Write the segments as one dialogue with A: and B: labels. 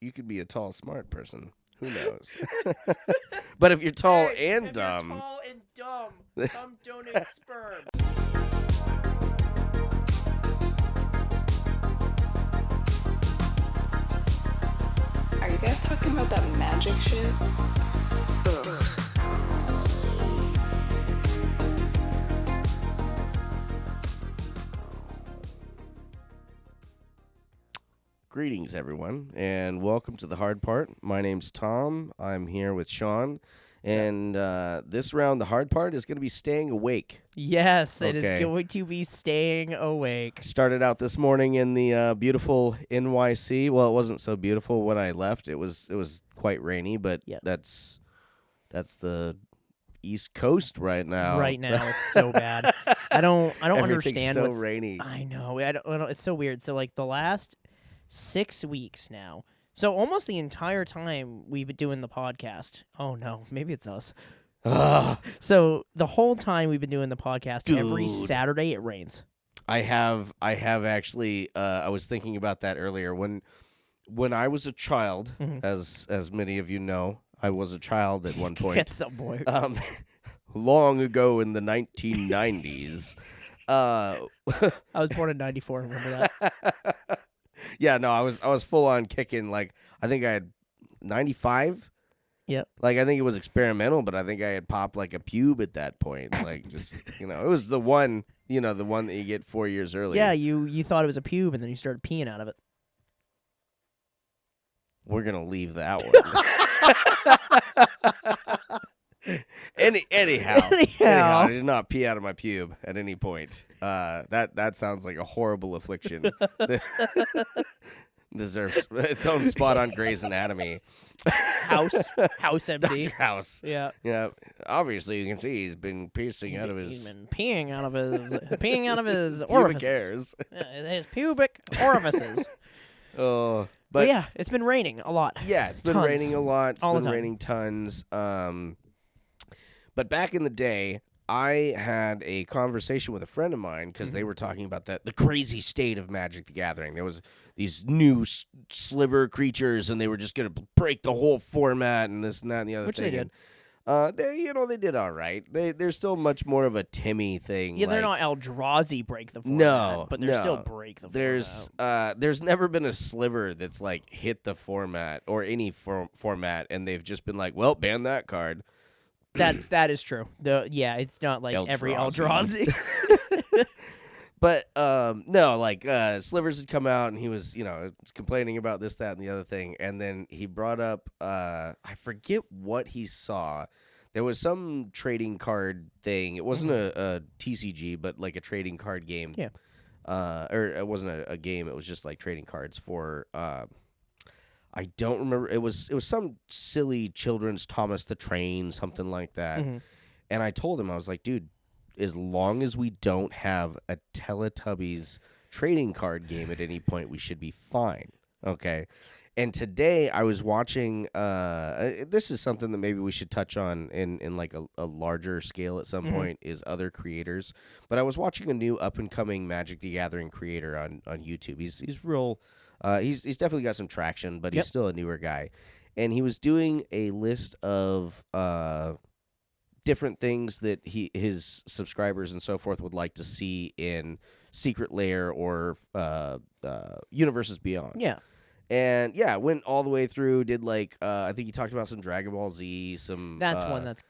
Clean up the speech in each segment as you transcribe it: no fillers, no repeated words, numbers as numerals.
A: you could be a tall, smart person. Who knows? But if you're tall and dumb...
B: You're tall and dumb, come donate sperm.
C: Are you guys talking about that magic shit? Ugh.
A: Greetings, everyone, and welcome to The Hard Part. My name's Tom. I'm here with Sean, and this round, the hard part is going to be staying awake.
B: Yes, it is
A: Okay.
B: going to be staying awake.
A: Started out this morning in the beautiful NYC. Well, it wasn't so beautiful when I left. It was quite rainy, but
B: Yep.
A: that's the East Coast right now.
B: Right now, it's so bad. I don't
A: Everything's
B: understand
A: so
B: what's
A: rainy.
B: I know. I don't. It's so weird. So like the last 6 weeks now. So almost the entire time we've been doing the podcast. Oh no, maybe it's us.
A: Ugh.
B: So the whole time we've been doing the podcast, every
A: Dude.
B: Saturday it rains.
A: I have actually. I was thinking about that earlier. When I was a child,
B: Mhm.
A: as many of you know, I was a child at one point.
B: At some point.
A: Long ago in the 1990s.
B: I was born in '94. Remember that?
A: Yeah, no, I was full on kicking. Like I think I had 95.
B: Yep.
A: Like I think it was experimental, but I think I had popped like a pube at that point. Like just it was the one that you get 4 years early.
B: Yeah, you thought it was a pube, and then you started peeing out of it.
A: We're gonna leave that one. Anyhow, I did not pee out of my pube at any point. That sounds like a horrible affliction. Deserves its own spot on Grey's Anatomy.
B: House empty.
A: Dr. House.
B: Yeah.
A: Yeah. Obviously, you can see he's been piercing out of
B: He's
A: his
B: been peeing out of his
A: pubic
B: orifices.
A: hairs.
B: His pubic orifices.
A: Oh,
B: But
A: but
B: yeah, it's been raining a lot.
A: yeah, it's been
B: Tons.
A: raining a lot. It's
B: All the
A: been
B: time.
A: raining tons. But back in the day, I had a conversation with a friend of mine because they were talking about the crazy state of Magic the Gathering. There was these new sliver creatures, and they were just going to break the whole format and this and that and the other
B: Which
A: thing.
B: they did.
A: And, they did all right. They're still much more of a Timmy thing.
B: Yeah, they're
A: like-
B: not Eldrazi break the format,
A: No,
B: but they're still
A: no.
B: break the format.
A: There's never been a sliver that's like hit the format or any format, and they've just been like, well, ban that card.
B: That is true. It's not like every
A: Eldrazi.
B: Eldrazi.
A: But no, like Slivers had come out and he was, complaining about this, that, and the other thing, and then he brought up I forget what he saw. There was some trading card thing. It wasn't a TCG, but like a trading card game.
B: Yeah.
A: Or it wasn't a game. It was just like trading cards for. I don't remember. It was some silly children's Thomas the Train, something like that.
B: Mhm.
A: And I told him, I was like, dude, as long as we don't have a Teletubbies trading card game at any point, we should be fine. Okay. And today I was watching, this is something that maybe we should touch on in like a larger scale at some point, is other creators. But I was watching a new up-and-coming Magic the Gathering creator on YouTube. He's real, he's definitely got some traction, but he's still a newer guy. And he was doing a list of different things that his subscribers and so forth would like to see in Secret Lair or Universes Beyond.
B: Yeah.
A: And yeah, went all the way through. Did like I think he talked about some Dragon Ball Z. Some
B: That's one that's.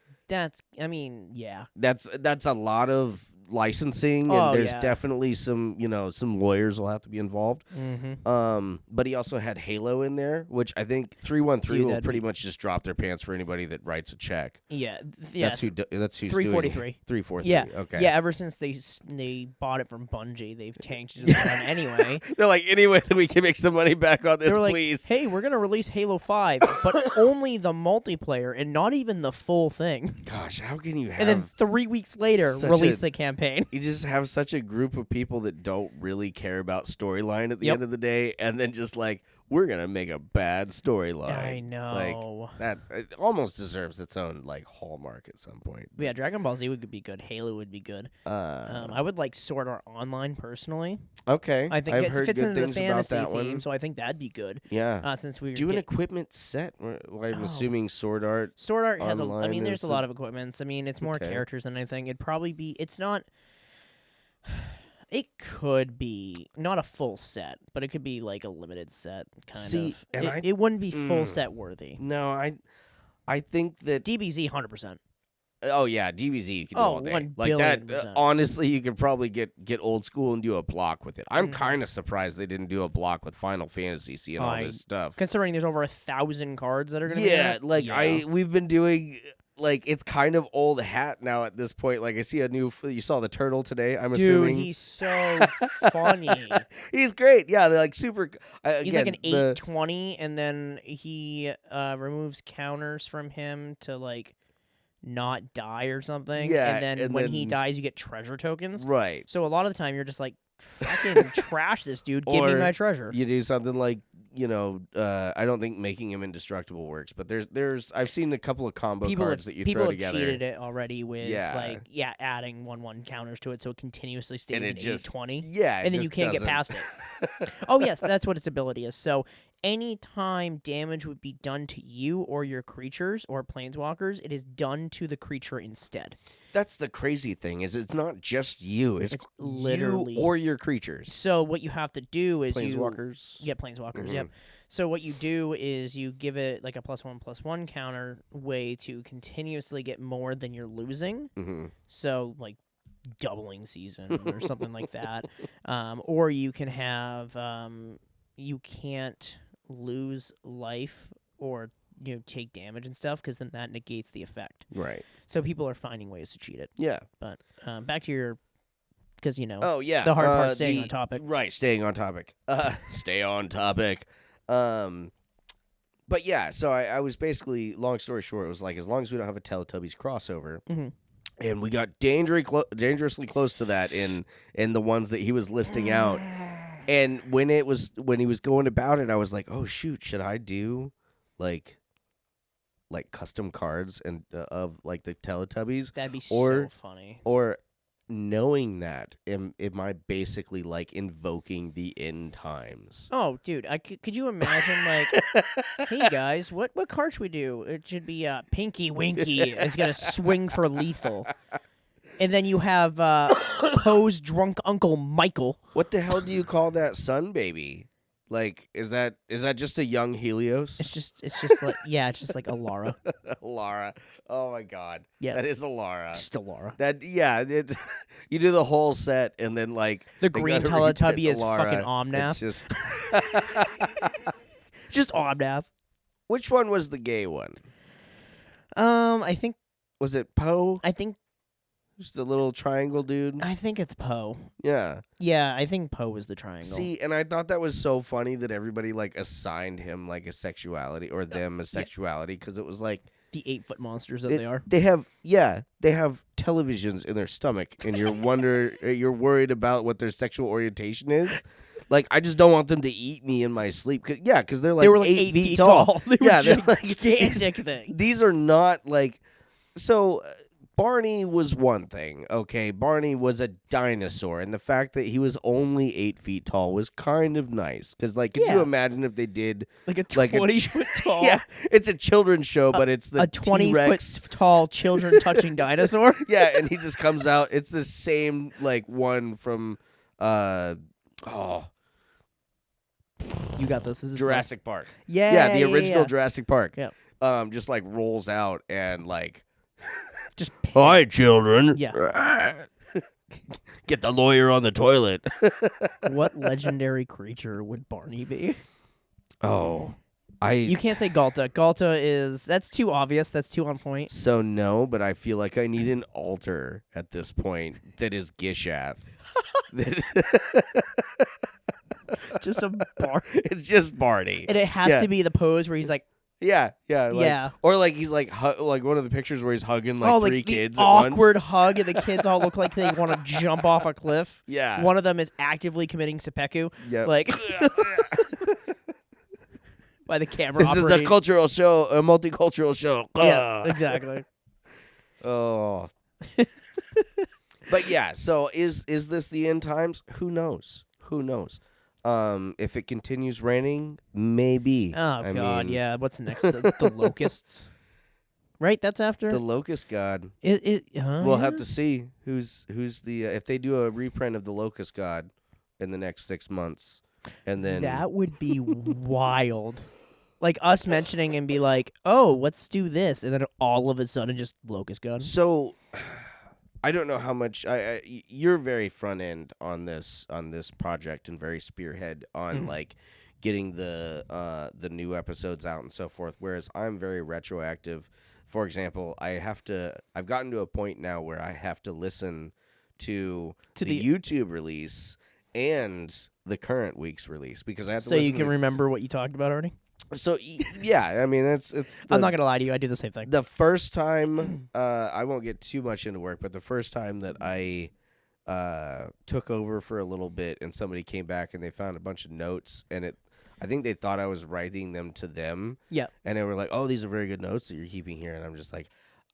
B: I mean, yeah.
A: That's a lot of licensing,
B: Oh,
A: and there's
B: yeah.
A: definitely some some lawyers will have to be involved.
B: Mm-hmm.
A: But he also had Halo in there, which I think 313
B: Dude,
A: will
B: that'd
A: pretty
B: be-
A: much just drop their pants for anybody that writes a check.
B: Yeah.
A: That's who's
B: 343.
A: doing 343.
B: Yeah.
A: Okay.
B: Yeah. Ever since they bought it from Bungie, they've tanked it down anyway.
A: They're like, anyway, we can make some money back on this,
B: They were like,
A: please.
B: hey, we're gonna release Halo 5, but only the multiplayer and not even the full thing.
A: Gosh, how can you have?
B: And then 3 weeks later,
A: such
B: release
A: a-
B: the campaign.
A: You just have such a group of people that don't really care about storyline at the
B: Yep.
A: end of the day, and then just like, we're gonna make a bad storyline.
B: I know.
A: Like that, it almost deserves its own like hallmark at some point.
B: Yeah, Dragon Ball Z would be good. Halo would be good. I would like Sword Art Online personally.
A: Okay,
B: I think
A: I've
B: it
A: heard
B: fits
A: good
B: into the
A: things about
B: fantasy
A: that
B: theme,
A: one.
B: so I think that'd be good.
A: Yeah.
B: Since we
A: Do an equipment set. Well, I'm
B: Oh.
A: assuming Sword Art.
B: Sword Art has
A: Online
B: there's
A: is
B: a lot of equipments. I mean, it's more
A: Okay.
B: characters than anything. It'd probably be. It's not. It could be not a full set, but it could be like a limited set kind
A: See,
B: of.
A: and
B: It wouldn't be full
A: Mm.
B: set worthy.
A: No, I think that.
B: DBZ 100%.
A: Oh yeah, DBZ you can do
B: Oh,
A: all day.
B: 1
A: Like that.
B: billion %.
A: Honestly, you could probably get old school and do a block with it. I'm
B: Mhm.
A: kind of surprised they didn't do a block with Final Fantasy, seeing all this stuff.
B: Considering there's over 1,000 cards that are gonna be in
A: Yeah,
B: it.
A: like
B: Yeah.
A: we've been doing. Like it's kind of old hat now at this point. Like I see a new. You saw the turtle today. I'm
B: Dude,
A: assuming
B: he's so funny.
A: he's great. Yeah, they're like super.
B: He's like an
A: again,
B: 820, and then he removes counters from him to like not die or something.
A: Yeah,
B: and then
A: and
B: when he
A: then-
B: dies, you get treasure tokens.
A: Right.
B: So a lot of the time, you're just like, fucking trash this dude. Give me
A: Or
B: my treasure.
A: You do something like I don't think making him indestructible works, but there's I've seen a couple of combo cards that you
B: people
A: throw
B: have
A: together.
B: cheated it already with
A: Yeah.
B: adding 1/1 counters to it, so it continuously stays
A: And
B: at
A: it just-
B: 820.
A: Yeah, it
B: And then you
A: just
B: can't
A: doesn't-
B: get past it. Oh yes, that's what its ability is. So anytime damage would be done to you or your creatures or planeswalkers, it is done to the creature instead.
A: That's the crazy thing is it's not just you. It's
B: literally
A: you or your creatures.
B: So what you have to do is
A: Planeswalkers.
B: Yeah, planeswalkers.
A: Mhm.
B: Yep. So what you do is you give it like a +1/+1 counter way to continuously get more than you're losing.
A: Mm-hmm.
B: So like doubling season or something like that. Or you can have you can't lose life or take damage and stuff because then that negates the effect.
A: Right.
B: So people are finding ways to cheat it.
A: Yeah.
B: But back to your because
A: Oh yeah.
B: the hard part staying on topic.
A: Right, staying on topic. Stay on topic. But yeah, so I was basically, long story short, it was like as long as we don't have a Teletubbies crossover,
B: Mhm.
A: and we got dangerously close to that in the ones that he was listing out. And when he was going about it, I was like, oh shoot, should I do like custom cards and of like the Teletubbies?
B: That'd be
A: or-
B: so funny.
A: Or knowing that, am I basically like invoking the end times?
B: Oh, dude, could you imagine like, hey guys, what card should we do? It should be Pinky Winky. It's gonna swing for lethal, and then you have Poe's drunk uncle Michael.
A: What the hell do you call that sun baby? Like, is that just a young Helios?
B: It's just like it's just like a Lara.
A: Lara. Oh my god.
B: Yeah.
A: That is a Lara.
B: Just a Lara.
A: You do the whole set and then like
B: The
A: they
B: green
A: gotta reprint
B: Teletubby
A: the
B: is
A: Lara.
B: fucking Omnath.
A: It's just
B: Just Omnath.
A: Which one was the gay one?
B: I think
A: Was it Poe?
B: I think
A: Just the little triangle dude?
B: it's Poe.
A: Yeah.
B: Yeah, I think Poe was the triangle.
A: See, and I thought that was so funny that everybody like assigned him like a sexuality or them a sexuality because it was like
B: the 8-foot monsters that they are.
A: They have televisions in their stomach, and you're worried about what their sexual orientation is. Like, I just don't want them to eat me in my sleep. Because they're like
B: They were like
A: 8
B: feet
A: tall.
B: They were
A: Yeah, they're like
B: gigantic things.
A: These are not like so. Barney was one thing, okay? Barney was a dinosaur, and the fact that he was only 8 feet tall was kind of nice. Because, like, could you
B: Yeah.
A: imagine if they did
B: Like a
A: like a
B: 20-foot tall.
A: Yeah, it's a children's show, but it's the
B: A 20-foot
A: T-Rex.
B: tall children touching dinosaur.
A: Yeah, and he just comes out. It's the same like one from
B: You got this. This is
A: Jurassic Park.
B: fun. Yeah,
A: Yeah, the original
B: yeah.
A: Jurassic Park.
B: Yeah.
A: Just like rolls out and like,
B: Just
A: hi children.
B: Yeah.
A: Get the lawyer on the toilet.
B: What legendary creature would Barney be?
A: Oh,
B: You can't say Galta. Galta that's too obvious. That's too on point.
A: So no, but I feel like I need an altar at this point that is Gishath.
B: Just a bar.
A: It's just Barney.
B: And it has
A: Yeah.
B: to be the pose where he's like,
A: Yeah. Like,
B: Yeah.
A: Or like he's like like one of the pictures where he's hugging like three
B: the
A: kids at
B: awkward
A: once.
B: hug, and the kids all look like they want to jump off a cliff.
A: Yeah.
B: One of them is actively committing seppuku.
A: Yep.
B: Like, by the camera
A: This is a
B: operating.
A: cultural show, a multicultural show.
B: Yeah, exactly.
A: Oh. But yeah, so is this the end times? Who knows? Who knows? If it continues raining, maybe.
B: Oh
A: I
B: God,
A: mean,
B: yeah. What's next? The locusts, right? That's after.
A: the locust god.
B: Yeah?
A: We'll have to see who's the if they do a reprint of the locust god in the next 6 months, and then
B: That would be wild. Like us mentioning and be like, "Oh, let's do this," and then all of a sudden, just locust gun.
A: So I don't know how much you're very front end on this project and very spearhead on like getting the new episodes out and so forth. Whereas I'm very retroactive. For example, I've gotten to a point now where I have to listen to the YouTube release and the current week's release because I have to.
B: So
A: listen
B: you can remember what you talked about already.
A: So yeah, I mean it's.
B: I'm not gonna lie to you. I do the same thing.
A: The first time, I won't get too much into work, but the first time that I took over for a little bit and somebody came back and they found a bunch of notes and I think they thought I was writing them to them.
B: Yeah.
A: And they were like, "Oh, these are very good notes that you're keeping here." And I'm just like,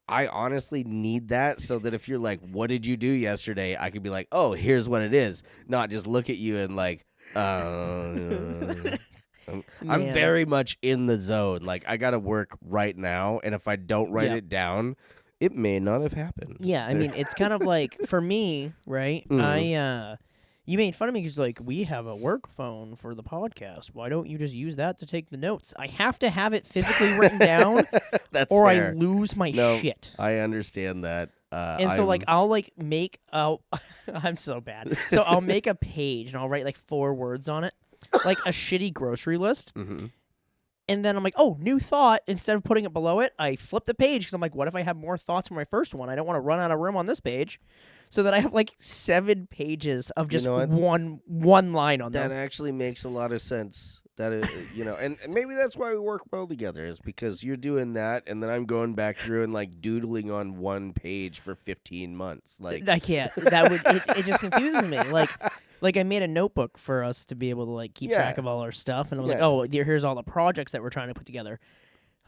A: I honestly need that so that if you're like, "What did you do yesterday?" I could be like, "Oh, here's what it is," not just look at you and like, I'm
B: Man.
A: very much in the zone. Like I gotta work right now, and if I don't write
B: Yeah.
A: it down, it may not have happened.
B: Yeah, I mean, it's kind of like for me, right? You made fun of me because like we have a work phone for the podcast. Why don't you just use that to take the notes? I have to have it physically written down,
A: That's
B: or
A: fair.
B: I lose my
A: No,
B: shit.
A: I understand that.
B: And so like I'll like make I'm so bad. So I'll make a page and I'll write like 4 words on it, like a shitty grocery list. And then I'm like, oh, new thought. Instead of putting it below it, I flip the page because I'm like, what if I have more thoughts from my first one? I don't want to run out of room on this page. So that I have like 7 pages of just
A: know what?
B: one line on
A: that
B: them.
A: actually makes a lot of sense. That is, and maybe that's why we work well together is because you're doing that, and then I'm going back through and like doodling on one page for 15 months. Like
B: I can't. That would it just confuses me. Like I made a notebook for us to be able to like keep track
A: Yeah.
B: of all our stuff, and I was like,
A: Yeah.
B: oh, here's all the projects that we're trying to put together.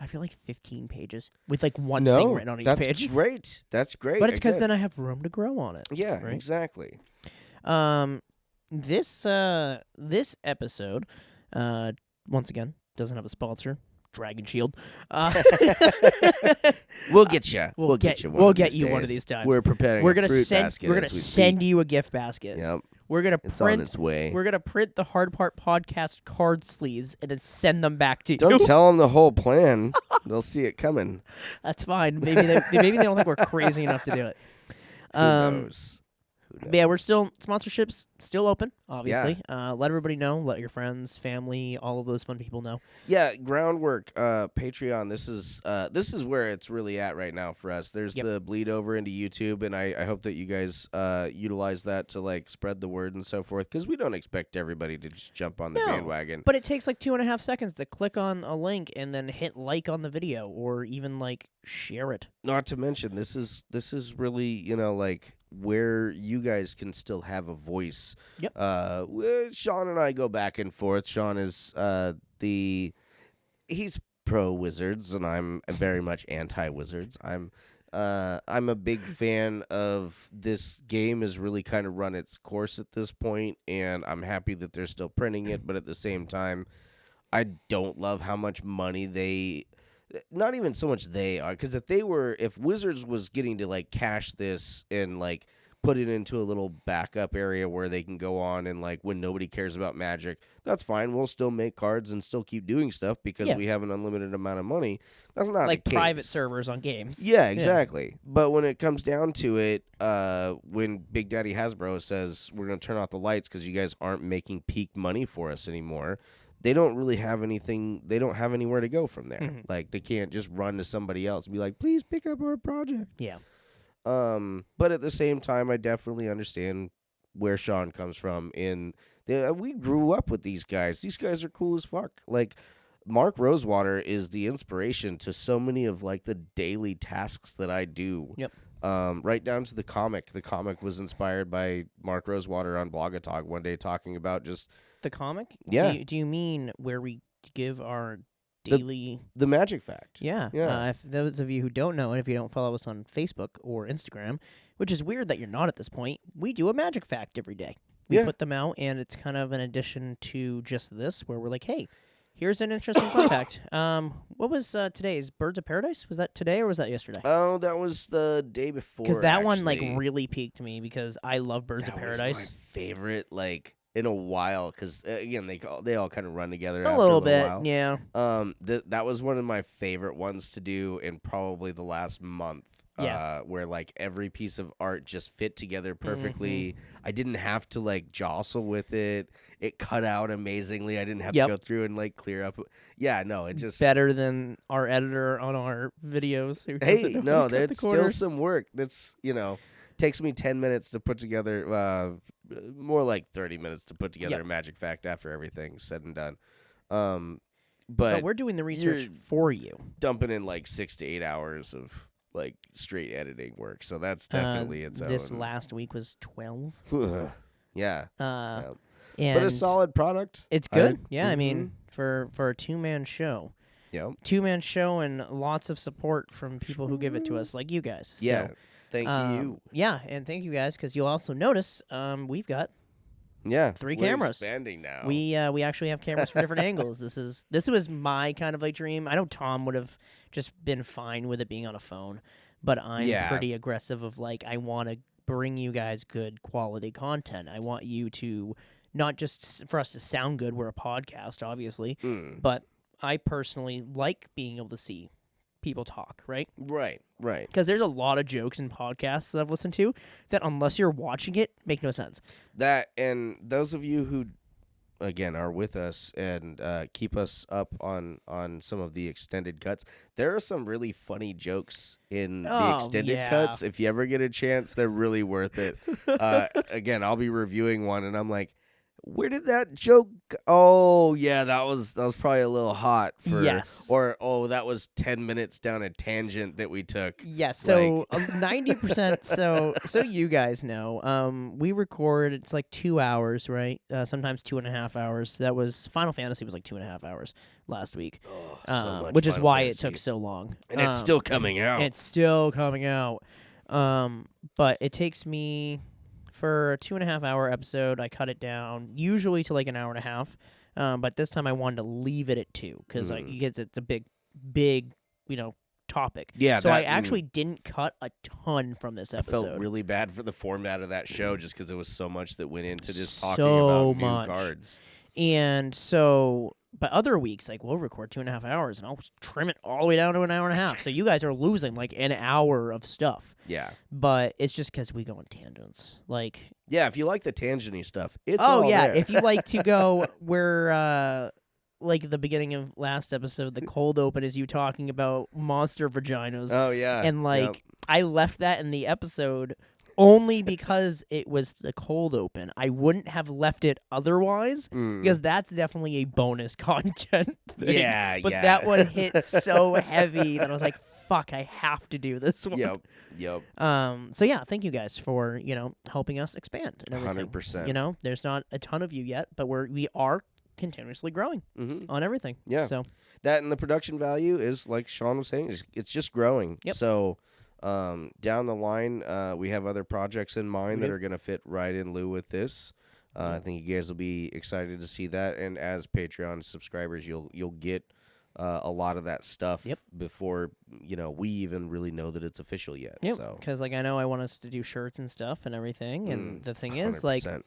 B: I feel like 15 pages with like one thing written on each
A: that's
B: page.
A: great. That's great.
B: But it's because
A: Again,
B: then I have room to grow on it.
A: yeah,
B: right?
A: exactly.
B: This episode, once again, doesn't have a sponsor. Dragon Shield.
A: We'll get you.
B: We'll get
A: you.
B: one of these times.
A: We're preparing.
B: We're
A: a
B: gonna
A: fruit
B: send.
A: basket
B: We're gonna
A: as we
B: send
A: speak.
B: you a gift basket.
A: Yep,
B: We're gonna
A: it's on
B: print.
A: its way.
B: We're gonna print the Hard Part Podcast card sleeves and then send them back to you.
A: Don't tell them the whole plan. They'll see it coming.
B: That's fine. Maybe they don't think we're crazy enough to do it.
A: Who knows?
B: But yeah, we're still sponsorships still open. Obviously, let everybody know. Let your friends, family, all of those fun people know.
A: Yeah, groundwork. Patreon. This is where it's really at right now for us. There's
B: Yep.
A: the bleed over into YouTube, and I hope that you guys utilize that to like spread the word and so forth. Because we don't expect everybody to just jump on the
B: No,
A: bandwagon.
B: But it takes like 2.5 seconds to click on a link and then hit like on the video or even like share it.
A: Not to mention, this is really like where you guys can still have a voice.
B: Yep.
A: Sean and I go back and forth. Sean is he's pro Wizards, and I'm very much anti Wizards. I'm a big fan of this game has really kind of run its course at this point, and I'm happy that they're still printing it. But at the same time, I don't love how much money not even so much they are, because if Wizards was getting to like cash this and like put it into a little backup area where they can go on and like when nobody cares about Magic, that's fine. We'll still make cards and still keep doing stuff because we have an unlimited amount of money. That's not
B: Like
A: the case.
B: private servers on games.
A: Yeah, exactly. But when it comes down to it, when Big Daddy Hasbro says we're going to turn off the lights because you guys aren't making peak money for us anymore, they don't really have anything. They don't have anywhere to go from there. Like they can't just run to somebody else and be like, "Please pick up our project."
B: Yeah.
A: But at the same time, I definitely understand where Sean comes from. We grew up with these guys. These guys are cool as fuck. Like Mark Rosewater is the inspiration to so many of like the daily tasks that I do.
B: Yep.
A: Right down to the comic. The comic was inspired by Mark Rosewater on Blogatalk one day talking about just
B: The comic?
A: Yeah.
B: Do you mean where we give our daily.
A: The magic fact.
B: Yeah.
A: Yeah.
B: If those of you who don't know, and if you don't follow us on Facebook or Instagram, which is weird that you're not at this point, we do a magic fact every day. We
A: Yeah.
B: put them out, and it's kind of an addition to just this, where we're like, hey, here's an interesting fun fact. What was today's Birds of Paradise? Was that today or was that yesterday?
A: Oh, that was the day before.
B: Because that one like
A: actually.
B: really piqued me because I love Birds of
A: That was
B: Paradise.
A: my favorite, like in a while, because again they all kind of run together.
B: A
A: after
B: little bit,
A: while.
B: yeah.
A: That was one of my favorite ones to do in probably the last month.
B: Yeah.
A: Where like every piece of art just fit together perfectly.
B: Mm-hmm.
A: I didn't have to like jostle with it. It cut out amazingly. I didn't have
B: Yep.
A: to go through and like clear up. Yeah, no, it just.
B: Better than our editor on our videos. Who
A: Hey,
B: doesn't know
A: no,
B: how to cut the
A: there's still
B: corners.
A: some work. That's takes me 10 minutes to put together. More like 30 minutes to put together
B: Yep.
A: a magic fact after everything's said and done.
B: But
A: But
B: we're doing the research
A: you're-
B: for you.
A: dumping in like 6 to 8 hours of like straight editing work, so that's definitely its
B: This
A: own.
B: last week was 12.
A: Yeah,
B: And
A: but a solid product.
B: It's good. Yeah, I mean, for a two-man show.
A: Yep.
B: Two-man show and lots of support from people who give it to us, like you guys.
A: Yeah.
B: So,
A: Thank you.
B: Yeah, and thank you guys, because you'll also notice we've got
A: Yeah,
B: 3
A: we're
B: cameras.
A: expanding now.
B: we actually have cameras for different angles. This was my kind of like dream. I know Tom would have just been fine with it being on a phone, but I'm
A: Yeah.
B: pretty aggressive of like I want to bring you guys good quality content. I want you to not just for us to sound good. We're a podcast, obviously, but I personally like being able to see people talk, right?
A: Right.
B: Because there's a lot of jokes in podcasts that I've listened to that unless you're watching it, make no sense.
A: That, and those of you who, again, are with us and keep us up on some of the extended cuts, there are some really funny jokes in the
B: Oh,
A: extended
B: yeah.
A: cuts. If you ever get a chance, they're really worth it. Again, I'll be reviewing one, and I'm like, where did that joke go? Oh, yeah, that was probably a little hot for.
B: Yes.
A: Or, oh, that was 10 minutes down a tangent that we took.
B: Yes, so 90%. So you guys know, we record. It's like 2 hours, right? Sometimes 2.5 hours. That was Final Fantasy was like 2.5 hours last week, which is
A: Final
B: why
A: Fantasy.
B: it took so long.
A: And it's still coming out.
B: It's still coming out. But it takes me for a 2.5 hour episode. I cut it down usually to like an hour and a half. But this time I wanted to leave it at 2 because it's a big topic.
A: Yeah,
B: So I
A: that-
B: actually didn't cut a ton from this
A: I
B: episode.
A: felt really bad for the format of that show just because there was so much that went into just talking
B: So
A: about new
B: much.
A: cards.
B: And so, but other weeks, like we'll record 2.5 hours and I'll trim it all the way down to an hour and a half. So you guys are losing like an hour of stuff.
A: Yeah.
B: But it's just because we go in tangents. Like,
A: Yeah, if you like the tangenty stuff, it's
B: oh
A: all
B: yeah,
A: there.
B: if you like to go where, like the beginning of last episode, the cold open is you talking about monster vaginas.
A: Oh, yeah.
B: And like,
A: Yep.
B: I left that in the episode only because it was the cold open. I wouldn't have left it otherwise because that's definitely a bonus content thing.
A: Yeah,
B: But
A: yeah.
B: that one hit so heavy that I was like, fuck, I have to do this one.
A: Yep.
B: So yeah, thank you guys for, helping us expand and everything.
A: 100%.
B: There's not a ton of you yet, but we are continuously growing on everything.
A: Yeah.
B: So
A: That and the production value is, like Sean was saying, it's just growing.
B: Yep.
A: So down the line, we have other projects in mind that
B: do.
A: are going to fit right in lieu with this. I think you guys will be excited to see that. And as Patreon subscribers, you'll get a lot of that stuff before we even really know that it's official yet.
B: yeah,
A: So
B: because like I know I want us to do shirts and stuff and everything, and the thing is, like
A: 100%.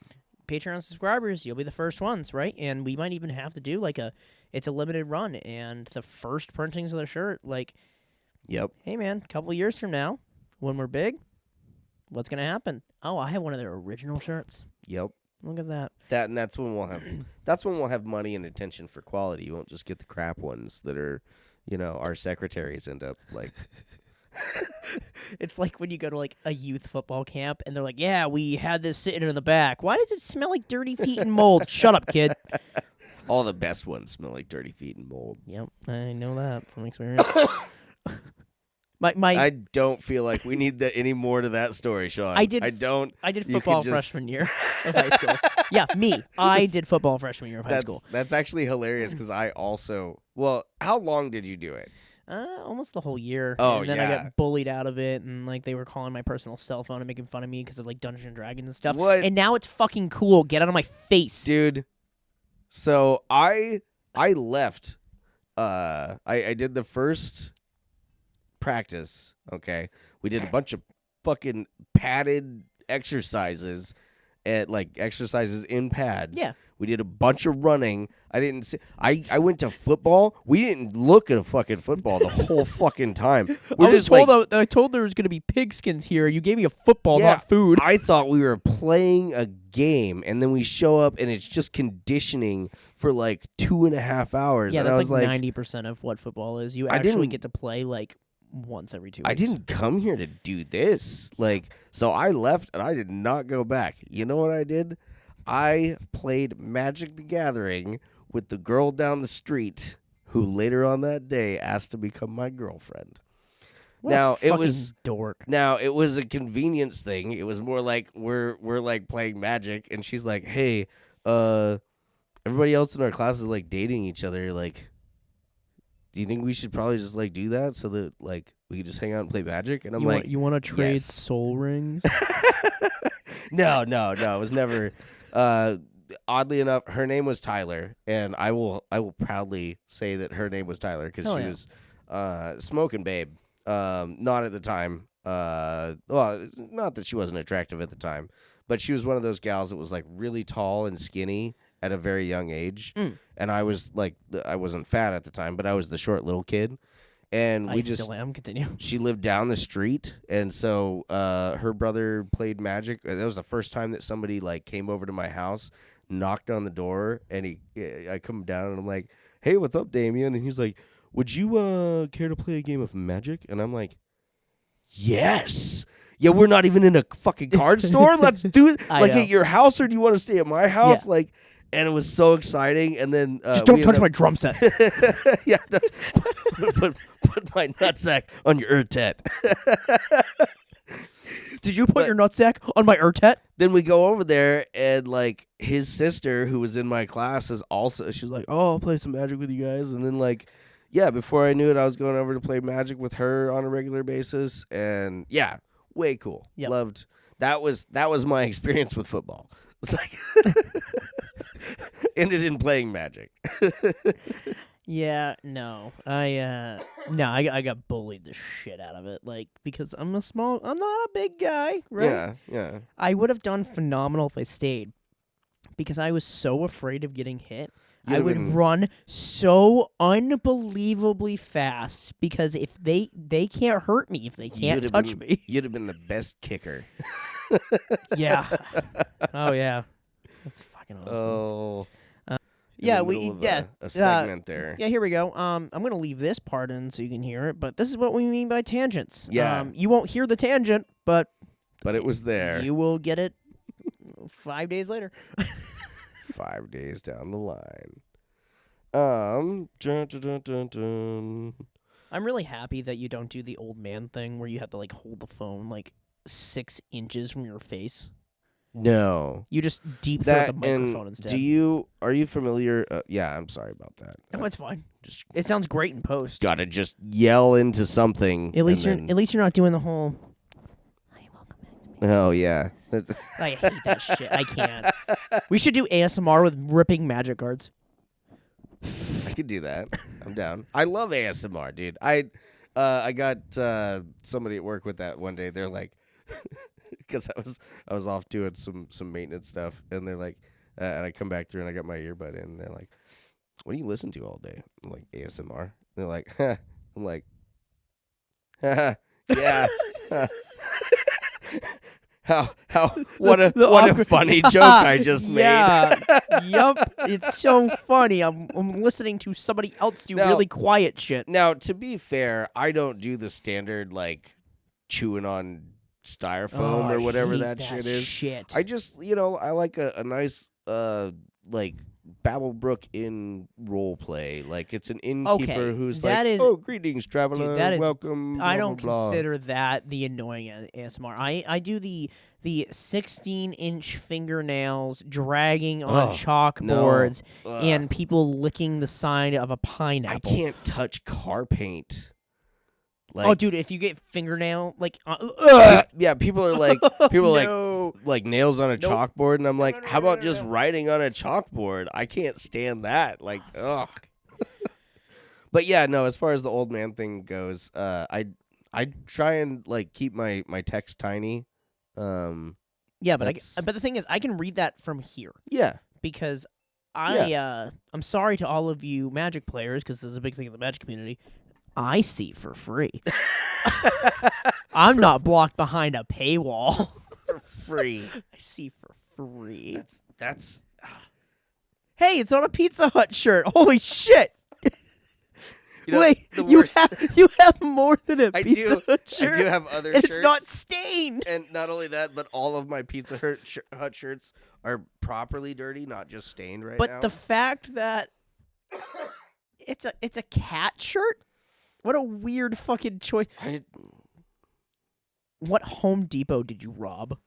B: Patreon subscribers, you'll be the first ones, right? And we might even have to do like it's a limited run, and the first printings of the shirt, like,
A: Yep.
B: hey man, a couple years from now, when we're big, what's gonna happen? Oh, I have one of their original shirts.
A: Yep.
B: Look at that.
A: That's when we'll have money and attention for quality. You won't just get the crap ones that are, our secretaries end up like.
B: It's like when you go to like a youth football camp and they're like, yeah, we had this sitting in the back. Why does it smell like dirty feet and mold? Shut up, kid.
A: All the best ones smell like dirty feet and mold.
B: Yep, I know that from experience.
A: I don't feel like we need any more to that story, Sean.
B: I did
A: don't.
B: football freshman year of high school. Yeah, me. I did football freshman year of high school.
A: That's actually hilarious because I also. Well, how long did you do it?
B: Almost the whole year.
A: Oh,
B: and then I
A: yeah.
B: got bullied out of it, and like they were calling my personal cell phone and making fun of me because of like Dungeons and Dragons and stuff.
A: What?
B: And now it's fucking cool. Get out of my face,
A: Dude. So I left. I did the first practice. Okay, we did a bunch of fucking padded exercises. Exercises in pads.
B: Yeah.
A: We did a bunch of running. I didn't see. I went to football. We didn't look at a fucking football the whole fucking time.
B: I was told there was going to be pigskins here. You gave me a football,
A: Yeah,
B: not food.
A: I thought we were playing a game, and then we show up, and it's just conditioning for like 2.5 hours.
B: Yeah,
A: and
B: that's
A: I was
B: like 90% of what football is. You
A: I
B: actually
A: didn't-
B: get to play like once every 2 weeks.
A: I didn't come here to do this. So I left, and I did not go back. You know what I did? I played Magic the Gathering with the girl down the street who later on that day asked to become my girlfriend.
B: What a
A: Now it
B: fucking
A: was
B: dork.
A: Now it was a convenience thing. It was more like we're like playing Magic, and she's like, "Hey, everybody else in our class is like dating each other. Like, do you think we should probably just like do that so that like we can just hang out and play Magic?" And I'm like,
B: you want to trade
A: yes.
B: soul rings?
A: No. It was never. Oddly enough, her name was Tyler, and I will proudly say that her name was Tyler because
B: Hell
A: she
B: yeah.
A: was smoking babe. Not at the time. Well, not that she wasn't attractive at the time, but she was one of those gals that was like really tall and skinny at a very young age. And I was like, I wasn't fat at the time, but I was the short little kid. And
B: I still am. Continue.
A: she lived down the street, and so her brother played Magic. That was the first time that somebody like came over to my house, knocked on the door, and I come down and I'm like, "Hey, what's up, Damien?" And he's like, "Would you care to play a game of Magic?" And I'm like, "Yes." Yeah, we're not even in a fucking card store. Let's do it.
B: I
A: Like
B: know.
A: at your house, or do you want to stay at my house?
B: Yeah.
A: Like, and it was so exciting. And then
B: Just don't touch my drum set.
A: yeah, put my nutsack on your Urtet.
B: Did you put your nutsack on my Urtet?
A: Then we go over there, and like his sister, who was in my class, she's like, "Oh, I'll play some Magic with you guys." And then like, yeah, before I knew it, I was going over to play Magic with her on a regular basis, and yeah, way cool.
B: Yep.
A: Loved that was my experience with football. It's like ended in playing Magic.
B: Yeah, no. I got bullied the shit out of it, like, because I'm not a big guy, right?
A: Yeah.
B: I would have done phenomenal if I stayed, because I was so afraid of getting hit.
A: You'd
B: I
A: have
B: would
A: been-
B: run so unbelievably fast, because if they can't hurt me if they can't
A: You'd have
B: touch
A: been-
B: me.
A: You'd have been the best kicker.
B: Yeah. Oh yeah. That's fucking awesome.
A: Oh.
B: Yeah,
A: in the middle of
B: yeah.
A: a segment there.
B: Yeah, here we go. I'm gonna leave this part in so you can hear it, but this is what we mean by tangents.
A: Yeah.
B: You won't hear the tangent, but
A: But it was there.
B: you will get it 5 days later.
A: 5 days down the line. Dun, dun, dun, dun, dun.
B: I'm really happy that you don't do the old man thing where you have to like hold the phone like 6 inches from your face.
A: No.
B: You just deep throat
A: That
B: the microphone
A: and
B: instead.
A: are you familiar? Yeah, I'm sorry about that.
B: No, it's fine.
A: Just
B: It sounds great in post.
A: gotta just yell into something.
B: At least
A: and
B: you're not doing the whole. Hi, welcome back to me.
A: Oh yeah.
B: I hate that shit. I can't. We should do ASMR with ripping Magic cards.
A: I could do that. I'm down. I love ASMR, dude. I got somebody at work with that one day. They're like, because I was off doing some maintenance stuff, and they're like, and I come back through and I got my earbud in, and they're like, "What do you listen to all day?" I'm like, "ASMR." And they're like, "Huh." I'm like, "Yeah." How what a
B: awkward-
A: funny joke I just made.
B: Yeah. Yup. It's so funny. I'm listening to somebody else do
A: Now-
B: really quiet shit.
A: Now, to be fair, I don't do the standard like chewing on styrofoam
B: Oh,
A: or
B: I
A: whatever
B: hate
A: that shit is.
B: Shit.
A: I just, I like a nice like Babblebrook in role play. Like it's an innkeeper
B: Okay,
A: who's
B: that
A: like,
B: is-
A: "Oh, greetings, traveler.
B: Dude, that is-
A: Welcome."
B: I
A: blah,
B: don't
A: blah, blah."
B: consider that the annoying ASMR. I do the 16-inch fingernails dragging on
A: Ugh,
B: chalkboards
A: no.
B: and people licking the side of a
A: I
B: pineapple.
A: can't touch car paint. Like,
B: Oh, dude, if you get fingernail
A: yeah, people are like,
B: no.
A: like nails on a
B: Nope.
A: chalkboard, and I'm like,
B: no,
A: how
B: no,
A: about
B: no,
A: just
B: no.
A: writing on a chalkboard? I can't stand that. Like, ugh. But yeah, no. As far as the old man thing goes, I try and like keep my text tiny.
B: Yeah, but
A: That's-
B: but the thing is, I can read that from here
A: Yeah,
B: because I'm sorry to all of you Magic players because this is a big thing in the Magic community. I see for free. I'm not blocked behind a paywall.
A: for free.
B: I see for free.
A: That's
B: Hey, it's on a Pizza Hut shirt. Holy shit!
A: you know,
B: Wait,
A: the
B: you
A: worst.
B: have more than a
A: I
B: Pizza
A: do.
B: Hut
A: I
B: shirt.
A: do have other
B: and
A: shirts.
B: it's not stained.
A: And not only that, but all of my Pizza Hut shirts are properly dirty, not just stained right
B: But
A: now.
B: the fact that it's a cat shirt. What a weird fucking choice. What Home Depot did you rob?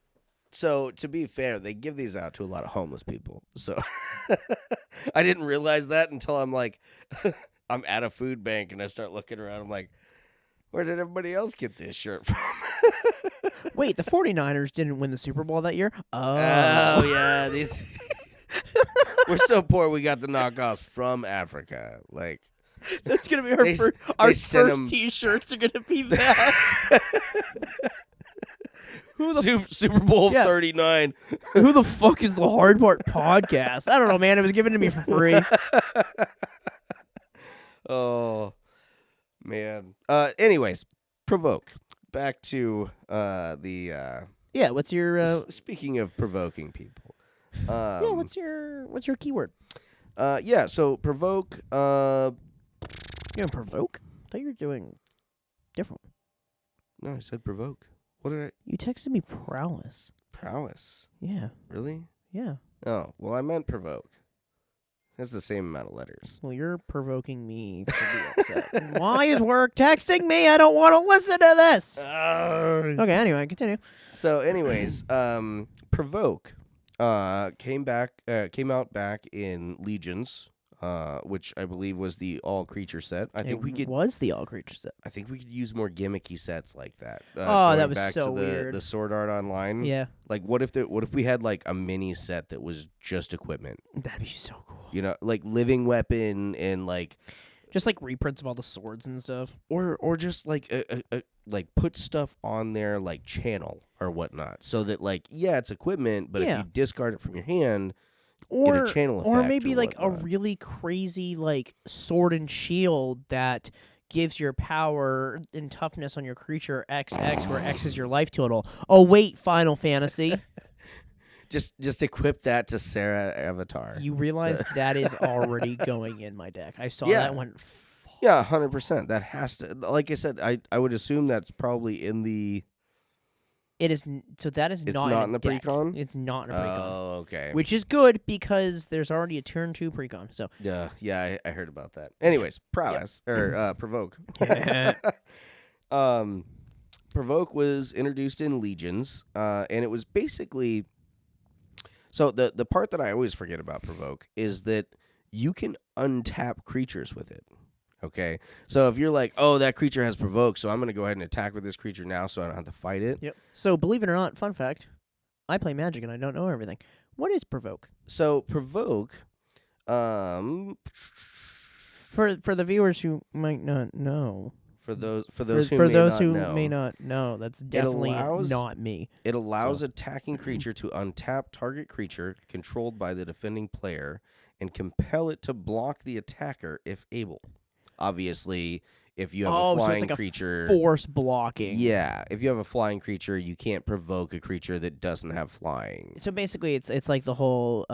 A: So, to be fair, they give these out to a lot of homeless people. So, I didn't realize that until I'm like, I'm at a food bank and I start looking around. I'm like, where did everybody else get this shirt from?
B: Wait, the 49ers didn't win the Super Bowl that year?
A: Oh, yeah. These. We're so poor, we got the knockoffs from Africa. Like,
B: That's going to be our
A: They-
B: first,
A: they
B: our
A: sent
B: first
A: 'em-
B: T-shirts are going to be that. Who the
A: Super Bowl
B: Yeah.
A: 39.
B: Who the fuck is the Hard Part podcast? I don't know, man. It was given to me for free.
A: Oh, man. Anyways, provoke. Back to the.
B: Yeah, what's your
A: Speaking of provoking people.
B: yeah, what's your keyword?
A: Yeah. So provoke.
B: You're gonna provoke? I thought you were doing different.
A: No, I said provoke. What did I?
B: You texted me prowess.
A: Prowess.
B: Yeah,
A: Really?
B: yeah.
A: Oh, well, I meant provoke. That's the same amount of letters.
B: Well, you're provoking me to be upset. Why is work texting me? I don't want to listen to this. Okay, anyway, continue.
A: So, anyways, provoke came out back in Legions, which I believe was the all creature set. I think
B: It was the all creature set.
A: I think we could use more gimmicky sets like that.
B: Oh, that
A: going
B: was
A: back
B: so
A: to the,
B: weird.
A: The Sword Art Online.
B: Yeah,
A: Like, what if we had like a mini set that was just equipment?
B: that'd be so cool.
A: You know, like living weapon and like,
B: Just like reprints of all the swords and stuff.
A: or just like like put stuff on there like channel or whatnot, so that like it's equipment, but if
B: Yeah.
A: you discard it from your hand,
B: Or
A: get a channel
B: or
A: effect
B: maybe
A: or
B: like a
A: whatnot.
B: really crazy like sword and shield that gives your power and toughness on your creature XX, where X is your life total. Oh wait, Final Fantasy.
A: Just equip that to Sarah Avatar.
B: You realize that is already going in my deck. I saw
A: Yeah.
B: that one.
A: Yeah, 100%. That has to. Like I said, I would assume that's probably in the.
B: It is so that is
A: It's
B: not,
A: not
B: in
A: in the
B: deck.
A: precon?
B: It's not in a precon,
A: Oh, okay.
B: which is good because there's already a turn 2 precon. So
A: Yeah, I heard about that. Anyways, prowess or provoke. Provoke was introduced in Legions, and it was basically. So the part that I always forget about provoke is that you can untap creatures with it. Okay, so if you're like, oh, that creature has provoke, so I'm gonna go ahead and attack with this creature now, so I don't have to fight it.
B: Yep. So believe it or not, fun fact, I play Magic and I don't know everything. What is provoke?
A: So provoke,
B: For the viewers who might not know.
A: for those
B: For
A: who
B: those who
A: know,
B: may not know, that's definitely
A: allows-
B: not me.
A: it allows attacking creature to untap target creature controlled by the defending player and compel it to block the attacker if able. Obviously, if you have a
B: So
A: flying
B: it's like
A: creature,
B: a force blocking.
A: yeah, if you have a flying creature, you can't provoke a creature that doesn't have flying.
B: So basically, it's like the whole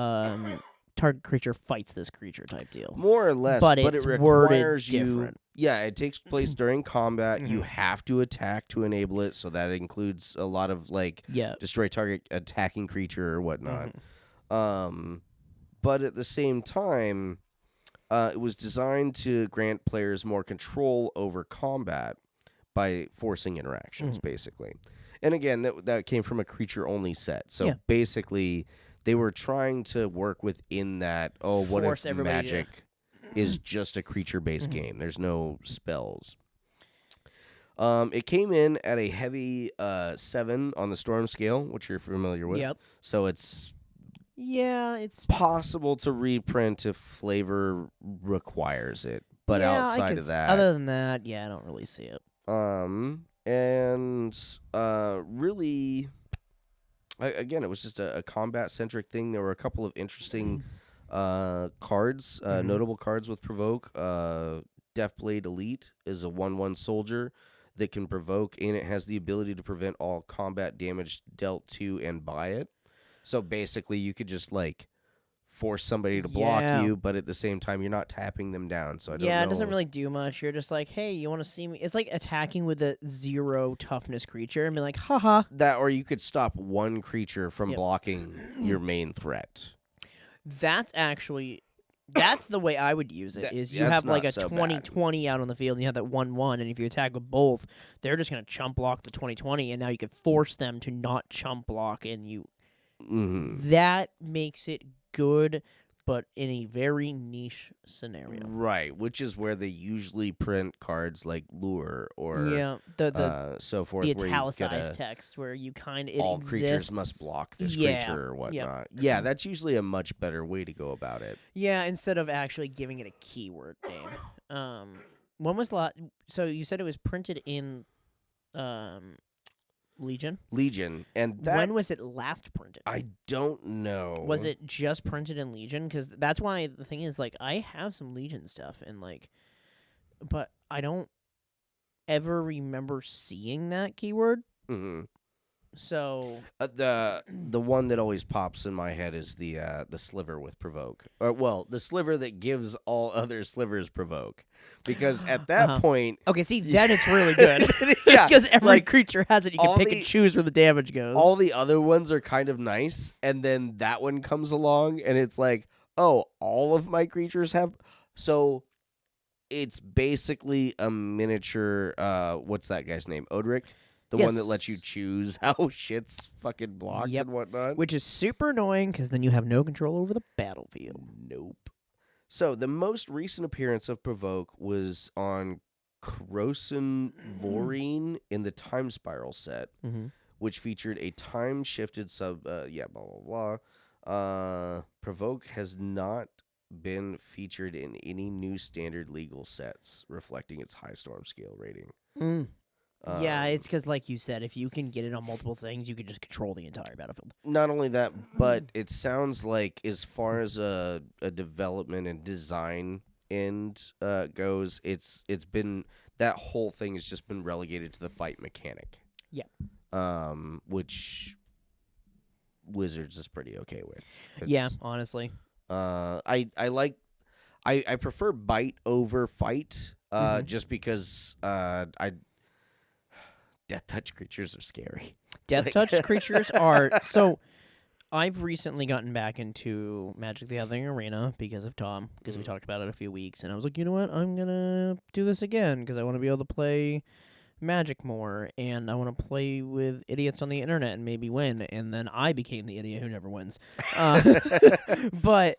B: target creature fights this creature type deal.
A: More or less,
B: But
A: but
B: it's
A: it
B: worded
A: requires you.
B: different.
A: Yeah, it takes place during combat. You
B: Mhm.
A: have to attack to enable it, so that includes a lot of like
B: Yeah.
A: destroy target attacking creature or whatnot.
B: Mhm.
A: but at the same time, it was designed to grant players more control over combat by forcing interactions, basically. And again, that came from a creature-only set. So
B: Yeah.
A: basically, they were trying to work within that, what
B: Force
A: if
B: everybody to-
A: Magic is just a creature-based game? There's no spells. It came in at a heavy 7 on the Storm scale, which you're familiar with.
B: Yep.
A: So it's
B: Yeah, it's
A: possible to reprint if flavor requires it. But
B: yeah, I
A: outside
B: could
A: of
B: s-
A: that,
B: other than that, yeah, I don't really see it.
A: really, again, it was just a combat centric thing. There were a couple of interesting cards, notable cards with provoke. Deathblade Elite is a 1/1 soldier that can provoke, and it has the ability to prevent all combat damage dealt to and by it. So basically, you could just like force somebody to block
B: Yeah.
A: you, but at the same time, you're not tapping them down. So I don't know.
B: Yeah, it doesn't really do much. You're just like, hey, you want to see me? It's like attacking with a 0 toughness creature and be like, haha.
A: That, or you could stop one creature from
B: Yep.
A: blocking your main threat.
B: That's the way I would use it.
A: That-
B: Is you
A: that's
B: have like
A: not
B: a
A: so
B: 20/20 out on the field, and you have that 1/1, and if you attack with both, they're just gonna chump block the 20/20, and now you can force them to not chump block, and that makes it good, but in a very niche scenario.
A: Right, which is where they usually print cards like Lure or
B: Yeah, the
A: so forth.
B: the
A: where you
B: italicized
A: get
B: text where you kind of
A: all creatures must block this creature or whatnot. Yeah, that's usually a much better way to go about it.
B: Yeah, instead of actually giving it a keyword name. When was so you said it was printed in Legion?
A: Legion, and that
B: When was it last printed?
A: I don't know.
B: Was it just printed in Legion? Because that's why the thing is, like, I have some Legion stuff, and like, but I don't ever remember seeing that keyword.
A: Mm-hmm.
B: So
A: The one that always pops in my head is the sliver with provoke, or well, the sliver that gives all other slivers provoke, because at that point,
B: okay, see, then it's really good.
A: yeah,
B: Because every
A: like,
B: creature has it. You can
A: all
B: pick and choose where the damage goes.
A: all the other ones are kind of nice, and then that one comes along, and it's like, oh, all of my creatures have. So it's basically a miniature. What's that guy's name? Odric. The one that
B: Yes.
A: lets you choose how shit's fucking blocked
B: Yep.
A: and whatnot.
B: Which is super annoying because then you have no control over the battlefield.
A: Nope. So the most recent appearance of Provoke was on Croson Vorine in the Time Spiral set,
B: Mm-hmm.
A: which featured a time-shifted blah, blah, blah. Provoke has not been featured in any new standard legal sets, reflecting its high storm scale rating.
B: Yeah, it's because, like you said, if you can get it on multiple things, you can just control the entire battlefield.
A: Not only that, but it sounds like as far as a development and design end goes, it's been that whole thing has just been relegated to the fight mechanic.
B: Yeah.
A: Which Wizards is pretty okay with.
B: Yeah, honestly.
A: I prefer bite over fight. Just because Death touch creatures are scary.
B: Death touch creatures are so. I've recently gotten back into Magic the Gathering Arena because of Tom, because we talked about it a few weeks, and I was like, you know what, I'm gonna do this again because I want to be able to play Magic more, and I want to play with idiots on the internet and maybe win. And then I became the idiot who never wins. But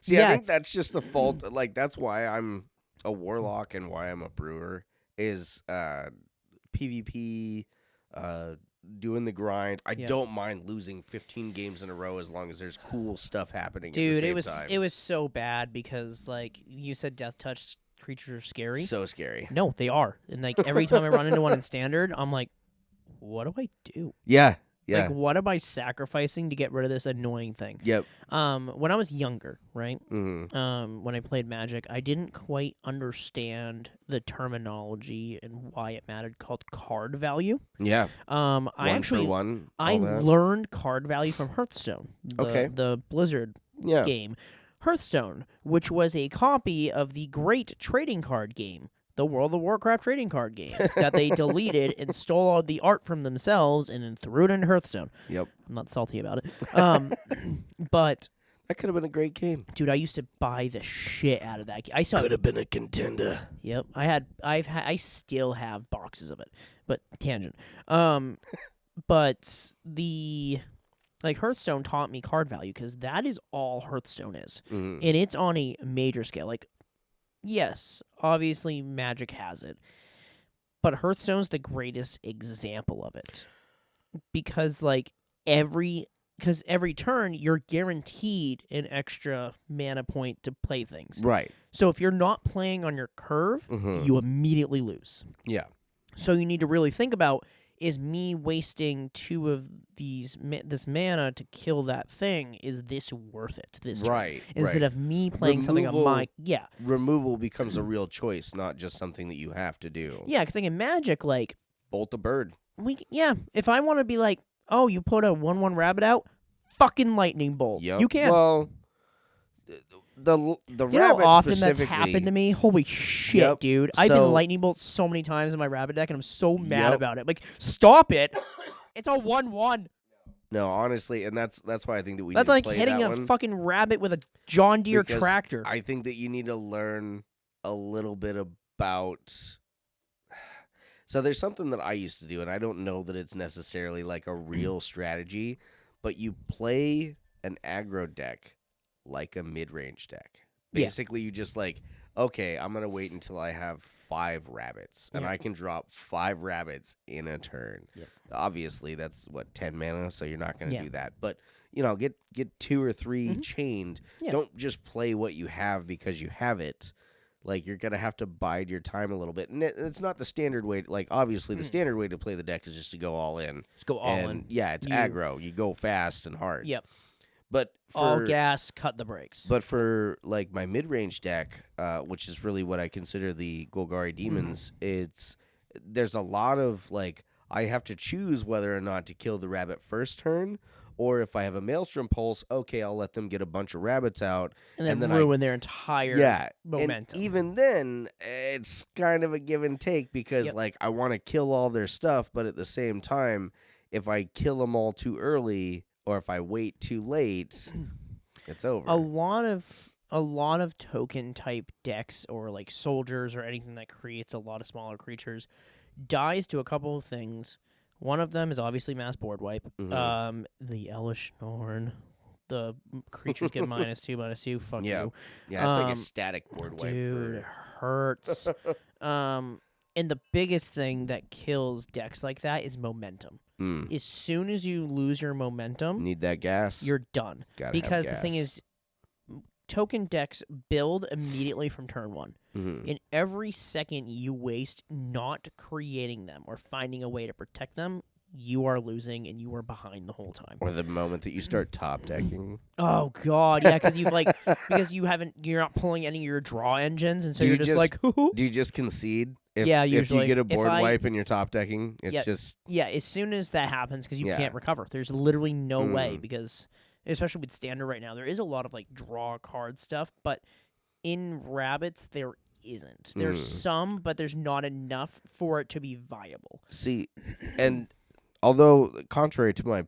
A: See,
B: yeah.
A: I think that's just the fault. Like that's why I'm a warlock and why I'm a brewer is PvP, doing the grind. I don't mind losing 15 games in a row as long as there's cool stuff happening.
B: Dude,
A: at the
B: it
A: same time.
B: it was so bad because like you said, death touch creatures are scary.
A: So scary.
B: No, they are, and like every time I run into one in standard, I'm like, what do I do?
A: Yeah.
B: Like, what am I sacrificing to get rid of this annoying thing?
A: Yep.
B: When I was younger, right?
A: Mm-hmm.
B: When I played Magic, I didn't quite understand the terminology and why it mattered called card value.
A: Yeah.
B: I actually learned card value from Hearthstone, the Blizzard game. Hearthstone, which was a copy of the great trading card game, the World of Warcraft trading card game, that they deleted and stole all the art from themselves and then threw it into Hearthstone.
A: Yep.
B: I'm not salty about it. But
A: That could have been a great game.
B: Dude, I used to buy the shit out of that. I saw.
A: Could have been a contender.
B: Yep, I still have boxes of it. But tangent. But the Hearthstone taught me card value because that is all Hearthstone is,
A: Mhm.
B: and it's on a major scale. Like, yes, obviously Magic has it, but Hearthstone's the greatest example of it because every turn you're guaranteed an extra mana point to play things.
A: Right.
B: So if you're not playing on your curve,
A: Mhm.
B: you immediately lose.
A: Yeah.
B: So you need to really think about, is me wasting 2 of this mana to kill that thing, is this worth it this turn?
A: Right.
B: Instead
A: right.
B: of me playing something on my
A: Removal becomes a real choice, not just something that you have to do.
B: Yeah, because in Magic, like,
A: Bolt a bird.
B: if I want to be like, oh, you put a 1/1 rabbit out, fucking lightning bolt.
A: Yep.
B: You can.
A: Well, the
B: you know
A: rabbit
B: how often that's
A: specifically.
B: happened to me? Holy shit,
A: Yep.
B: dude. I've
A: So-
B: been lightning bolt so many times in my rabbit deck, and I'm so mad
A: Yep.
B: about it. Like, stop it. It's a 1/1.
A: No, honestly, and that's why I think that we
B: That's
A: need
B: like
A: to play
B: hitting
A: that
B: a
A: one.
B: fucking rabbit with a John Deere
A: Because
B: tractor.
A: I think that you need to learn a little bit about. So there's something that I used to do, and I don't know that it's necessarily like a real strategy, but you play an aggro deck like a mid-range deck.
B: Yeah.
A: Basically, you just like, okay, I'm gonna wait until I have 5 rabbits, and
B: Yeah.
A: I can drop 5 rabbits in a turn.
B: Yep.
A: Obviously, that's 10 mana, so you're not gonna
B: Yeah.
A: do that. But get 2 or 3
B: Mhm.
A: chained.
B: Yeah.
A: Don't just play what you have because you have it. Like, you're gonna have to bide your time a little bit, and it's not the standard way. Like, obviously, the standard way to play the deck is just to go all in.
B: Just go all
A: And
B: in.
A: yeah, it's
B: You-
A: aggro. You go fast and hard.
B: Yep.
A: But for
B: All gas, cut the brakes.
A: but for like my mid-range deck, which is really what I consider the Golgari Demons, there's a lot of like, I have to choose whether or not to kill the rabbit first turn, or if I have a Maelstrom Pulse, okay, I'll let them get a bunch of rabbits out,
B: and then ruin their entire momentum.
A: And even then, it's kind of a give and take because
B: Yep.
A: like I want to kill all their stuff, but at the same time, if I kill them all too early or if I wait too late, it's over.
B: a lot of token type decks or like soldiers or anything that creates a lot of smaller creatures dies to a couple of things. One of them is obviously mass board wipe.
A: Mhm.
B: The Elish Norn, the creatures get -2/-2. Fuck
A: Yeah.
B: you,
A: Yeah, it's like a
B: Um,
A: static board wipe.
B: dude. It
A: For...
B: hurts. And the biggest thing that kills decks like that is momentum.
A: Mm.
B: As soon as you lose your momentum,
A: Need that gas.
B: you're done.
A: Gotta
B: Because
A: have
B: the thing
A: gas.
B: is, token decks build immediately from turn 1.
A: Mhm.
B: And every second you waste not creating them or finding a way to protect them, you are losing and you are behind the whole time.
A: Or the moment that you start top decking.
B: Oh god, yeah, because you're not pulling any of your draw engines, and so
A: Do
B: you're
A: you
B: just
A: just-
B: like,
A: Do you just concede? If,
B: Yeah,
A: If you
B: usually.
A: get a
B: If
A: board
B: I-
A: wipe and you're top decking, it's
B: Yeah.
A: just
B: yeah. As soon as that happens, because you
A: Yeah.
B: can't recover, there's literally no way.
A: Mm.
B: Because especially with standard right now, there is a lot of like draw card stuff, but in rabbits there isn't. There's
A: Mm.
B: some, but there's not enough for it to be viable.
A: see. And although contrary to my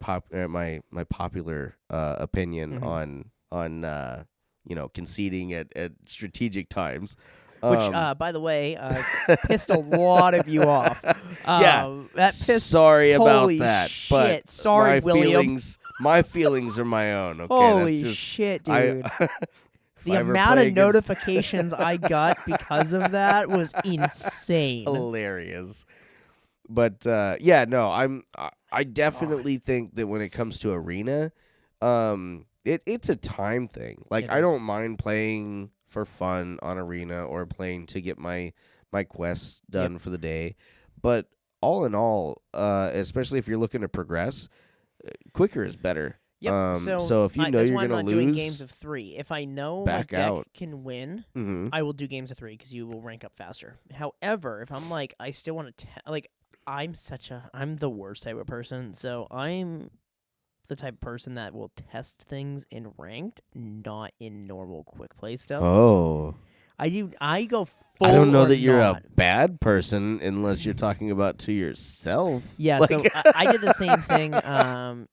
A: my popular opinion
B: Mhm.
A: on conceding at strategic times,
B: Which, by the way, pissed a lot of you off.
A: Yeah.
B: That pissed.
A: sorry about
B: holy
A: that,
B: shit.
A: but
B: Sorry,
A: my
B: William.
A: my feelings are my own. Okay,
B: Holy
A: that's just,
B: shit, dude.
A: if
B: The
A: I ever
B: amount
A: play
B: of
A: against-
B: notifications I got because of that was insane.
A: hilarious. But yeah, no, I definitely think that when it comes to arena, it's a time thing. Like
B: It
A: I
B: is.
A: don't mind playing for fun on arena or playing to get my quests done for the day, but all in all, especially if you're looking to progress, quicker is better.
B: Yep.
A: So if you know
B: that's
A: you're
B: why I'm
A: gonna
B: not doing
A: lose,
B: games of 3. If I know my
A: back
B: deck
A: out.
B: can win,
A: Mhm.
B: I will do games of 3 because you will rank up faster. However, if I'm like, I still want to, I'm the worst type of person. So I'm the type of person that will test things in ranked, not in normal quick play stuff.
A: Oh,
B: I go full.
A: I don't know
B: or
A: that you're
B: not.
A: a bad person unless you're talking about to yourself.
B: Yeah,
A: Like-
B: so I did the same thing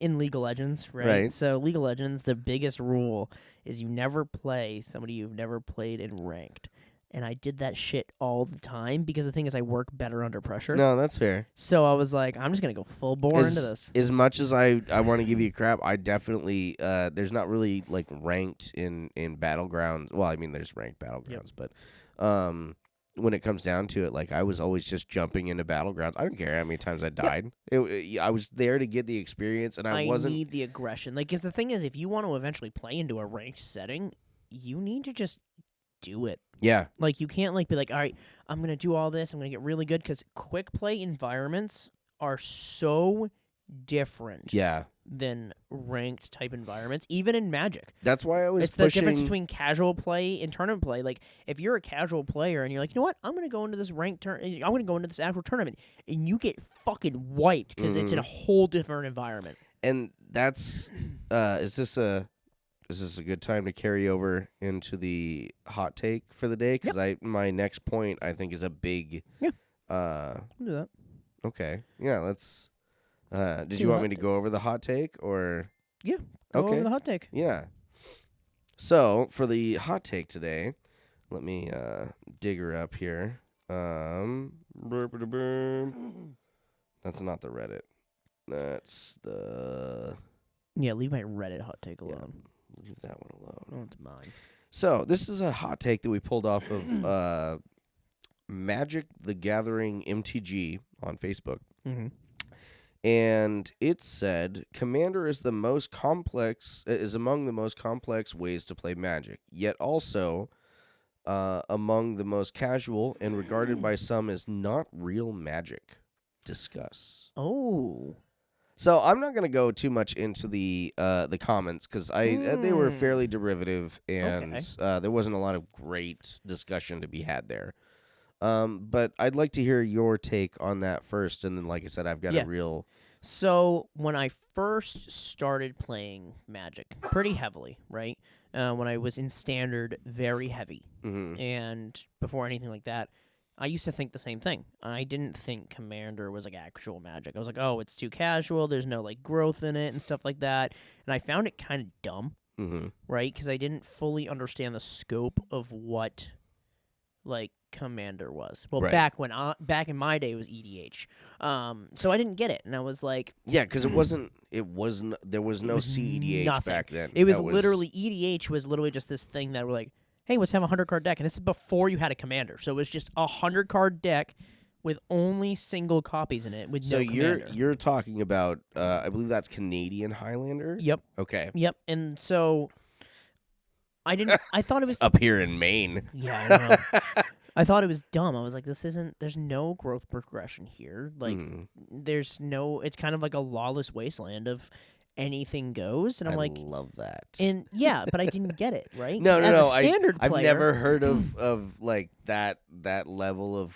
B: in League of Legends, right?
A: Right.
B: So League of Legends, the biggest rule is you never play somebody you've never played in ranked. And I did that shit all the time because the thing is I work better under pressure.
A: No, that's fair.
B: So I was like, I'm just going to go full bore into this.
A: As much as I want to give you crap, I definitely there's not really like ranked in Battlegrounds. Well, I mean there's ranked Battlegrounds, but when it comes down to it, like I was always just jumping into Battlegrounds. I don't care how many times I died. I was there to get the experience, and I wasn't.
B: need the aggression. Like, because the thing is, if you want to eventually play into a ranked setting, you need to just do it.
A: Yeah,
B: Like, you can't like be like, all right, I'm gonna do all this. I'm gonna get really good because quick play environments are so different
A: yeah.
B: than ranked type environments, even in Magic.
A: That's why I was.
B: It's
A: pushing...
B: the difference between casual play and tournament play. Like, if you're a casual player and you're like, you know what, I'm gonna go into this ranked I'm gonna go into this actual tournament, and you get fucking wiped because it's in a whole different environment.
A: And that's is this a good time to carry over into the hot take for the day? Because my next point I think is a big.
B: Yeah. We'll do that.
A: Okay. Yeah. Let's. Did
B: Do
A: you want
B: hot
A: me to go over the hot take or?
B: Yeah. Go
A: Okay.
B: over the hot take.
A: Yeah. So for the hot take today, let me dig her up here. That's not the Reddit. That's the.
B: Yeah, leave my Reddit hot take alone.
A: Leave that one alone.
B: Oh, it's mine.
A: So this is a hot take that we pulled off of Magic the Gathering MTG on Facebook.
B: Mm-hmm.
A: And it said, Commander is among the most complex ways to play Magic, yet also among the most casual and regarded by some as not real Magic. Discuss.
B: Oh.
A: So I'm not going to go too much into the comments because they were fairly derivative and there wasn't a lot of great discussion to be had there. But I'd like to hear your take on that first, and then, like I said, I've got a real.
B: So when I first started playing Magic, pretty heavily, right? When I was in Standard, very heavy, and before anything like that, I used to think the same thing. I didn't think Commander was like actual Magic. I was like, oh, it's too casual. There's no like growth in it and stuff like that, and I found it kind of dumb, right? Because I didn't fully understand the scope of what like Commander was. Well, back in my day it was EDH. So I didn't get it, and I was like,
A: yeah, because there was no CEDH back then.
B: It was literally EDH was literally just this thing that were like, hey, let's have a 100-card deck, and this is before you had a Commander. So it was just a 100-card deck with only single copies in it with no Commander.
A: So you're talking about I believe that's Canadian Highlander?
B: Yep.
A: Okay.
B: Yep. And so I thought it was
A: up here in Maine.
B: Yeah, I know. I thought it was dumb. I was like, there's no growth progression here. Like, there's no, it's kind of like a lawless wasteland of anything goes. And I'm like,
A: love that.
B: And yeah, but I didn't get it, right?
A: No.
B: As a standard player,
A: I've never heard of like that level of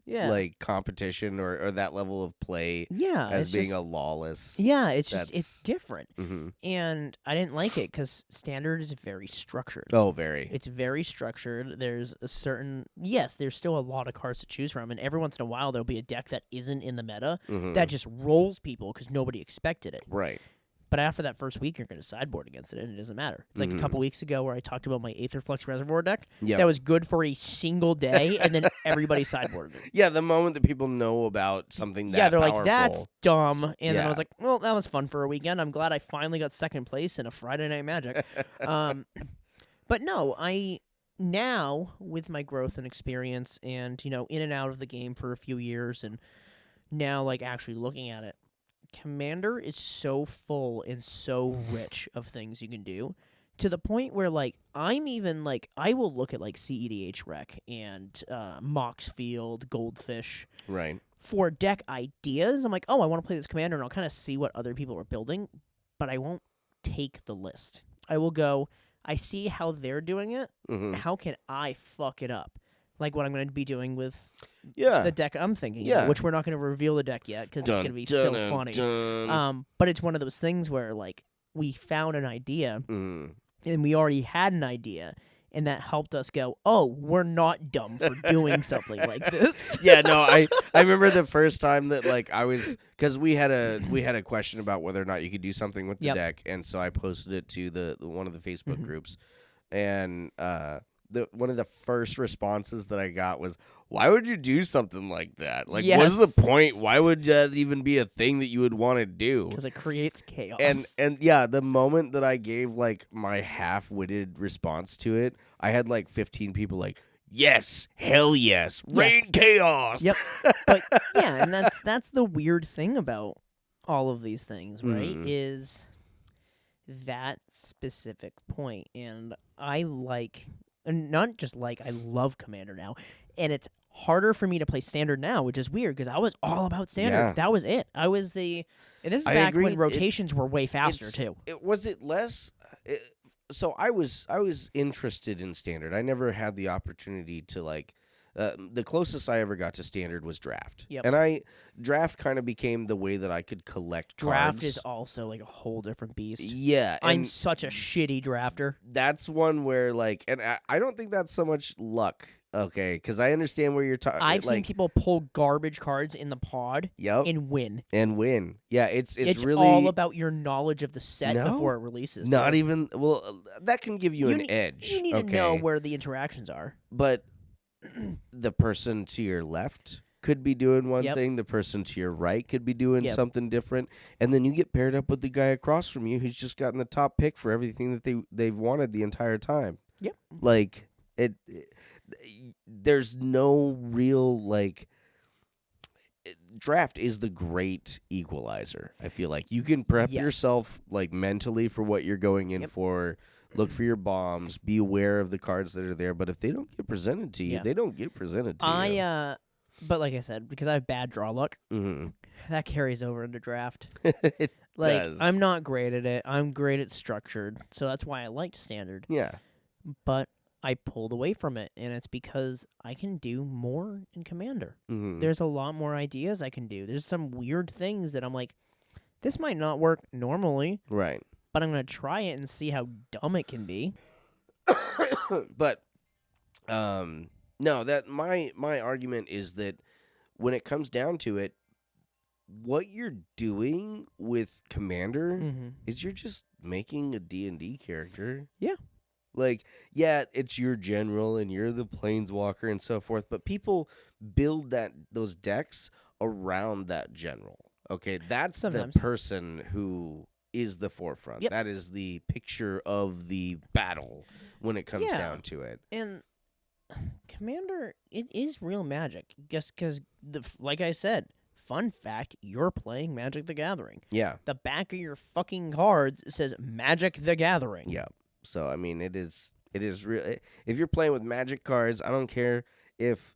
A: like competition or that level of play as being a lawless.
B: Yeah, it's different.
A: Mm-hmm.
B: And I didn't like it because Standard is very structured.
A: Oh, very.
B: It's very structured. There's there's still a lot of cards to choose from, and every once in a while there'll be a deck that isn't in the meta that just rolls people because nobody expected it.
A: Right.
B: But after that first week, you're going to sideboard against it, and it doesn't matter. It's like a couple weeks ago where I talked about my Aetherflux Reservoir deck.
A: Yep.
B: That was good for a single day, and then everybody sideboarded it.
A: Yeah, the moment that people know about something that
B: they're
A: powerful.
B: like, that's dumb. And then I was like, well, that was fun for a weekend. I'm glad I finally got second place in a Friday Night Magic. But no, now, with my growth and experience and, in and out of the game for a few years, and now, like, actually looking at it, Commander is so full and so rich of things you can do to the point where, like, I'm even, like, I will look at, like, CEDH Rec and Mox Field, Goldfish.
A: Right.
B: For deck ideas. I'm like, oh, I want to play this Commander, and I'll kind of see what other people are building, but I won't take the list. I will go, I see how they're doing it. How can I fuck it up? Like what I'm going to be doing with the deck I'm thinking of, which we're not going to reveal the deck yet because it's going to be so funny. But it's one of those things where, like, we found an idea and we already had an idea, and that helped us go, oh, we're not dumb for doing something like this.
A: Yeah, no, I remember the first time that like I was, because we had a question about whether or not you could do something with the
B: Yep.
A: deck, and so I posted it to the one of the Facebook
B: Mhm.
A: groups, and one of the first responses that I got was, "Why would you do something like that? Like, what's
B: Yes.
A: the point? Why would that even be a thing that you would want to do?"
B: Because it creates chaos.
A: And yeah, the moment that I gave like my half-witted response to it, I had like 15 people like, "Yes, hell yes,
B: Yeah.
A: rain chaos."
B: Yep. But yeah, and that's the weird thing about all of these things, right?
A: Mhm.
B: Is that specific point. And I like, and not just like, I love Commander now. And it's harder for me to play Standard now, which is weird because I was all about Standard.
A: Yeah.
B: That was it. I was and this is
A: I
B: back
A: agree.
B: when rotations were way faster
A: It's-
B: too.
A: Was it less? So I was interested in Standard. I never had the opportunity to like. The closest I ever got to Standard was Draft.
B: Yep.
A: And Draft kind of became the way that I could collect
B: Draft
A: cards.
B: is also like a whole different beast.
A: Yeah,
B: I'm
A: and
B: such a shitty drafter.
A: that's one where like, and I don't think that's so much luck. Okay, because I understand where you're talking.
B: I've
A: like,
B: seen people pull garbage cards in the pod
A: Yep.
B: and win.
A: And win. Yeah, it's really
B: all about your knowledge of the set
A: No,
B: before it releases.
A: not
B: too.
A: even. Well, that can give you an
B: need,
A: edge.
B: You need
A: okay?
B: to know where the interactions are.
A: But the person to your left could be doing one
B: Yep.
A: thing. The person to your right could be doing
B: Yep.
A: something different. And then you get paired up with the guy across from you who's just gotten the top pick for everything that they've wanted the entire time.
B: Yep.
A: Like there's no real like. Draft is the great equalizer. I feel like you can prep
B: Yes.
A: yourself like mentally for what you're going in
B: Yep.
A: for. Look for your bombs. Be aware of the cards that are there. But if they don't get presented to you,
B: Yeah.
A: they don't get presented to you.
B: But like I said, because I have bad draw luck,
A: Mm-hmm.
B: that carries over into draft.
A: It
B: Like
A: does.
B: I'm not great at it. I'm great at structured, so that's why I liked Standard.
A: Yeah.
B: But I pulled away from it, and it's because I can do more in Commander.
A: Mm-hmm.
B: There's a lot more ideas I can do. There's some weird things that I'm like, this might not work normally,
A: Right.
B: but I'm gonna try it and see how dumb it can be.
A: But no, that my argument is that when it comes down to it, what you're doing with Commander
B: Mm-hmm.
A: is you're just making a D&D character.
B: Yeah.
A: Like, yeah, it's your general and you're the planeswalker and so forth, but people build those decks around that general. Okay, that's
B: Sometimes.
A: the person who is the forefront.
B: Yep.
A: That is the picture of the battle when it comes
B: Yeah.
A: down to it.
B: And Commander, it is real magic. Just because, like I said, fun fact, you're playing Magic the Gathering.
A: Yeah.
B: The back of your fucking cards says Magic the Gathering.
A: Yeah. So I mean, it is real. If you're playing with Magic cards, I don't care if.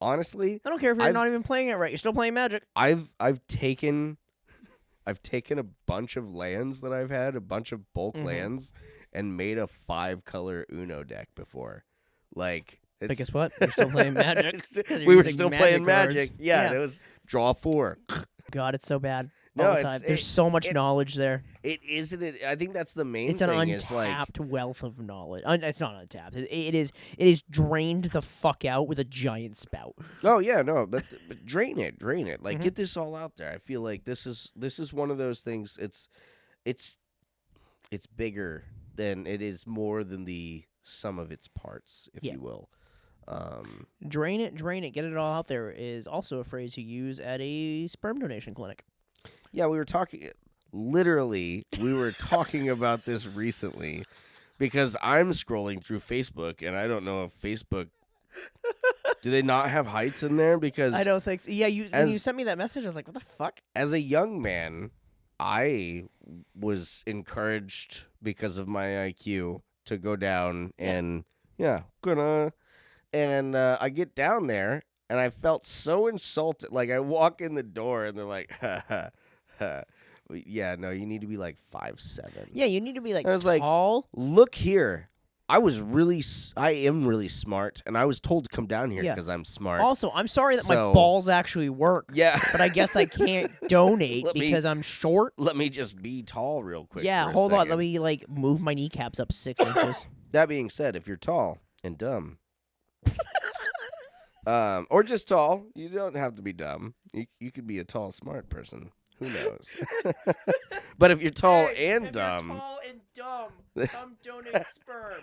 A: Honestly,
B: I don't care if you're
A: I've-
B: not even playing it right. You're still playing Magic.
A: I've taken a bunch of lands that I've had, a bunch of bulk
B: Mhm.
A: lands, and made a 5-color Uno deck before. Like,
B: But
A: it's,
B: guess what? You're still playing Magic. 'cause you're
A: we were
B: using
A: still
B: Magic
A: playing
B: cards.
A: Magic. Yeah,
B: Yeah.
A: it was draw 4.
B: God, it's so bad.
A: No,
B: All the
A: it's-
B: time. There's so much knowledge there.
A: It isn't it. I think that's the main
B: It's an
A: thing. Is like
B: untapped wealth of knowledge. It's not untapped. It is drained the fuck out with a giant spout.
A: oh yeah, no, but drain it. Like
B: Mhm.
A: get this all out there. I feel like this is one of those things. It's bigger than it is, more than the sum of its parts, if
B: Yeah.
A: you will.
B: Drain it, get it all out there is also a phrase you use at a sperm donation clinic.
A: Yeah, we were talking. Literally, we were talking about this recently because I'm scrolling through Facebook and I don't know if Facebook. Do they not have heights in there? Because
B: I don't think so. Yeah, when you
A: as-
B: sent me that message, I was like, what the fuck?
A: as a young man, I was encouraged because of my IQ to go down and I get down there and I felt so insulted. Like I walk in the door and they're like, ha ha ha. Yeah, no, you need to be like 5'7".
B: Yeah, you need to be like
A: I was like,
B: tall.
A: Look here. I am really smart, and I was told to come down here
B: Yeah.
A: because I'm smart.
B: Also, I'm sorry that
A: So-
B: my balls actually work,
A: Yeah.
B: but I guess I can't donate
A: Let me-
B: because I'm short.
A: Let me just be tall real quick.
B: Yeah,
A: for a
B: hold on.
A: second.
B: Let me like move my kneecaps up 6 inches.
A: That being said, if you're tall and dumb, or just tall, you don't have to be dumb. You could be a tall, smart person. Who knows? But if you're tall and dumb,
B: come donate sperm.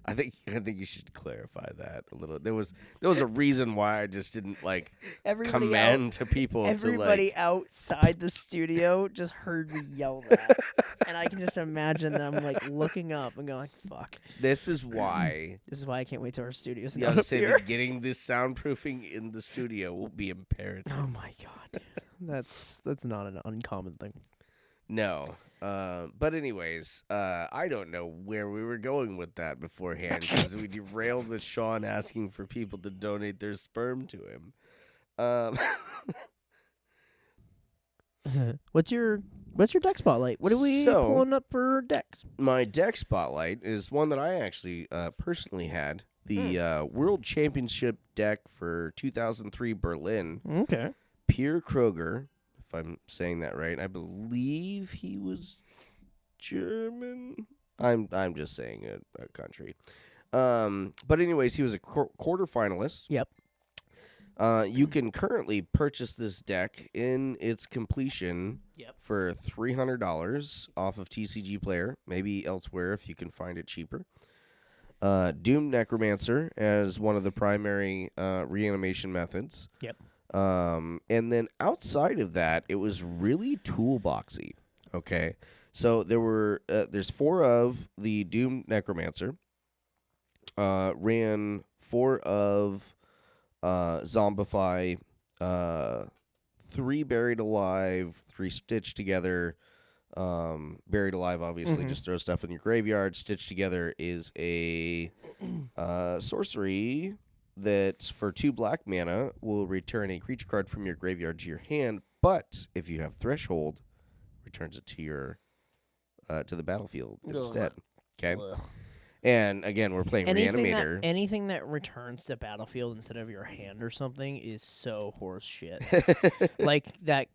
A: I think you should clarify that a little. There was a reason why I just didn't
B: Everybody
A: command to people.
B: Everybody outside the studio just heard me yell that, and I can just imagine them looking up and going, "Fuck."
A: This is why.
B: This is why I can't wait till our studio's
A: Yeah,
B: not
A: I
B: up
A: say
B: here.
A: that getting this soundproofing in the studio will be imperative.
B: Oh my god, that's not an uncommon thing.
A: No. But anyways, I don't know where we were going with that beforehand because we derailed with Sean asking for people to donate their sperm to him.
B: What's your deck spotlight? What are we pulling up for decks?
A: My deck spotlight is one that I actually personally had. The World Championship deck for 2003 Berlin.
B: Okay.
A: Pierre Kroger, if I'm saying that right. I believe he was German. I'm just saying a country. But anyways, he was a quarterfinalist.
B: Yep.
A: You can currently purchase this deck in its completion for $300 off of TCG Player, maybe elsewhere if you can find it cheaper. Doom Necromancer as one of the primary reanimation methods.
B: Yep.
A: And then outside of that, it was really toolboxy. Okay, so there's 4 of the Doom Necromancer. Ran 4 of Zombify, 3 Buried Alive, 3 Stitched Together. Buried Alive obviously just throw stuff in your graveyard. Stitched Together is a sorcery that for 2 black mana will return a creature card from your graveyard to your hand, but if you have Threshold, returns it to your to the battlefield instead. Okay.
B: Ugh.
A: And again, we're playing Reanimator.
B: Anything that returns to battlefield instead of your hand or something is so horse shit. like that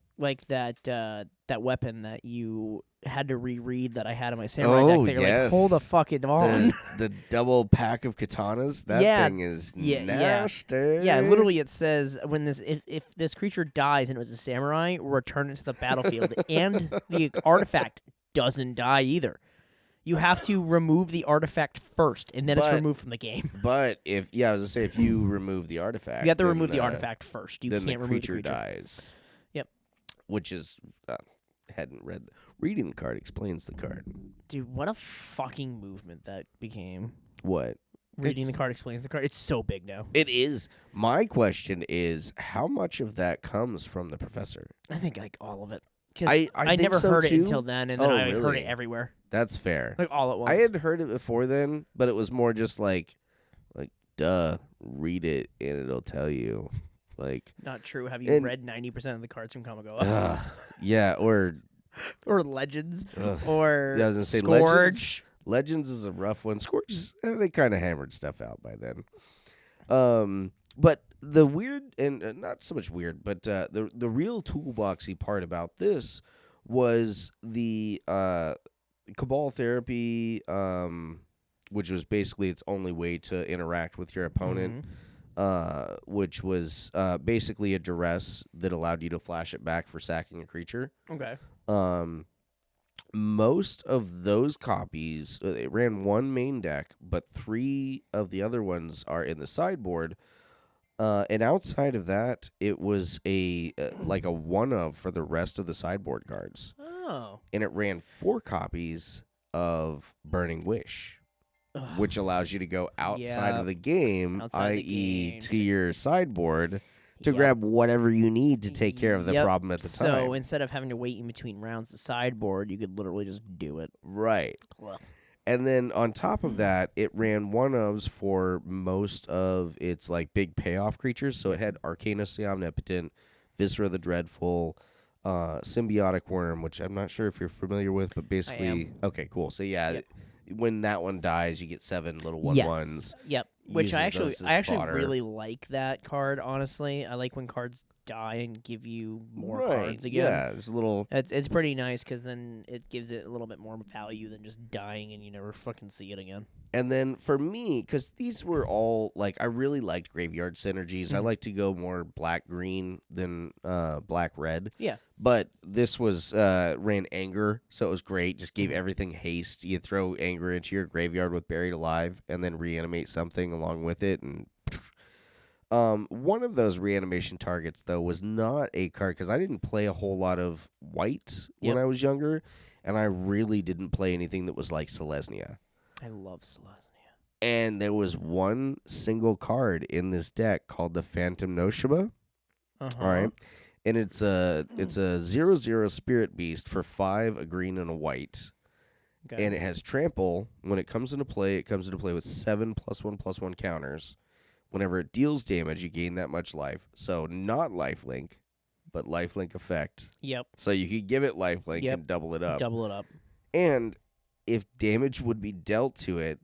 B: weapon that you had to reread that I had in my samurai deck. That you're like, hold the fuck it on.
A: The double pack of katanas. That thing is nasty.
B: Yeah, literally it says when if this creature dies and it was a samurai, return it to the battlefield, and the artifact doesn't die either. You have to remove the artifact first, and then it's removed from the game.
A: But I was gonna say, if you remove the artifact,
B: you have to remove the artifact first. You
A: then
B: can't remove the creature.
A: Dies.
B: Yep.
A: Which is hadn't read. Reading the card explains the card.
B: Dude, what a fucking movement that became.
A: What?
B: Reading the card explains the card. It's so big now.
A: It is. My question is, how much of that comes from the professor?
B: I think all of it.
A: I
B: never
A: so
B: heard
A: too.
B: it until then, and then I
A: really?
B: heard it everywhere.
A: That's fair.
B: All at once.
A: I had heard it before then, but it was more just like, duh, read it and it'll tell you.
B: Not true. Have you read 90% of the cards from Kamigawa?
A: Yeah, or
B: Legends, or
A: I was gonna say
B: Scourge.
A: Legends is a rough one. Scourge, they kind of hammered stuff out by then. But the weird, and not so much weird, but the real toolboxy part about this was the Cabal Therapy, which was basically its only way to interact with your opponent, which was basically a duress that allowed you to flash it back for sacking a creature.
B: Okay.
A: Most of those copies, it ran 1 main deck, but 3 of the other ones are in the sideboard. And outside of that, it was a one of for the rest of the sideboard cards.
B: Oh.
A: And it ran 4 copies of Burning Wish, which allows you to go outside of the game, i.e. to your sideboard, to grab whatever you need to take care of the problem at the time.
B: So instead of having to wait in between rounds the sideboard, you could literally just do it.
A: Right.
B: Ugh.
A: And then on top of that, it ran 1-ofs for most of its big payoff creatures. So it had Arcanus the Omnipotent, Viscera the Dreadful, Symbiotic Worm, which I'm not sure if you're familiar with, but basically, okay, cool. So when that one dies, you get 7 little 1/1s.
B: Yep. Which I
A: uses those as
B: actually
A: fodder.
B: really like that card. Honestly, I like when cards die and give you more
A: Right,
B: cards again.
A: Yeah, it's a little.
B: It's pretty nice because then it gives it a little bit more value than just dying and you never fucking see it again.
A: And then for me, because these were all like, I really liked graveyard synergies. I
B: Mhm.
A: like to go more black green than black red.
B: Yeah.
A: But this was ran anger, so it was great. Just gave everything haste. You throw anger into your graveyard with Buried Alive, and then reanimate something along with it. And one of those reanimation targets though was not a card because I didn't play a whole lot of white when
B: Yep.
A: I was younger, and I really didn't play anything that was like Selesnya.
B: I love Selesnya.
A: And there was one single card in this deck called the Phantom Noshiba.
B: Uh-huh.
A: All right. And it's a 0/0 Spirit Beast for 5, a green and a white.
B: Okay.
A: And it has trample. When it comes into play, it comes into play with 7 +1/+1 counters. Whenever it deals damage, you gain that much life. So not lifelink, but lifelink effect.
B: Yep.
A: So you could give it lifelink
B: Yep.
A: and double it up.
B: Double it up.
A: And if damage would be dealt to it,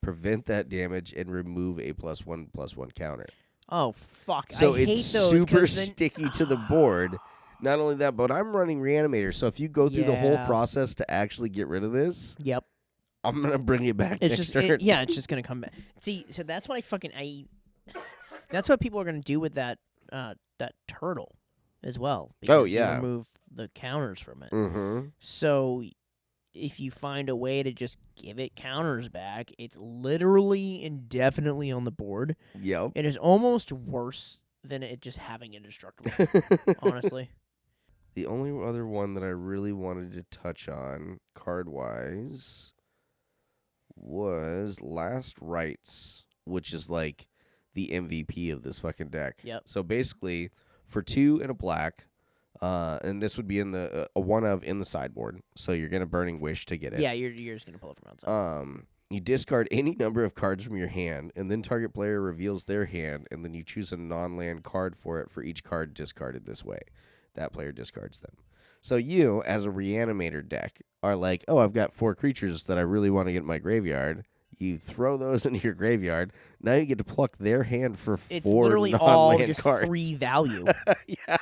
A: prevent that damage and remove a +1/+1 counter.
B: Oh fuck!
A: So
B: I
A: it's
B: hate those
A: super
B: 'cause then-
A: sticky to the board. Not only that, but I'm running Reanimator. So if you go through the whole
B: Yeah.
A: process to actually get rid of this,
B: Yep.
A: I'm gonna bring it back
B: It's
A: next
B: just
A: turn.
B: yeah. It's just gonna come back. See, so that's what That's what people are gonna do with that that turtle as well.
A: Oh,
B: because you
A: yeah.
B: remove the counters from it.
A: Mm-hmm.
B: So if you find a way to just give it counters back, it's literally indefinitely on the board.
A: Yep.
B: It is almost worse than it just having indestructible. Honestly.
A: The only other one that I really wanted to touch on card-wise was Last Rites, which is like the MVP of this fucking deck.
B: Yep.
A: So basically, for 2 and a black, and this would be in the a one of in the sideboard. So you're gonna Burning Wish to get it.
B: Yeah, you're just gonna pull it from outside.
A: You discard any number of cards from your hand, and then target player reveals their hand, and then you choose a non-land card for it for each card discarded this way. That player discards them. So you, as a Reanimator deck, are like, oh, I've got 4 creatures that I really want to get in my graveyard. You throw those into your graveyard. Now you get to pluck their hand for 4
B: It's literally
A: non-land
B: all just
A: cards.
B: free value.
A: Yeah.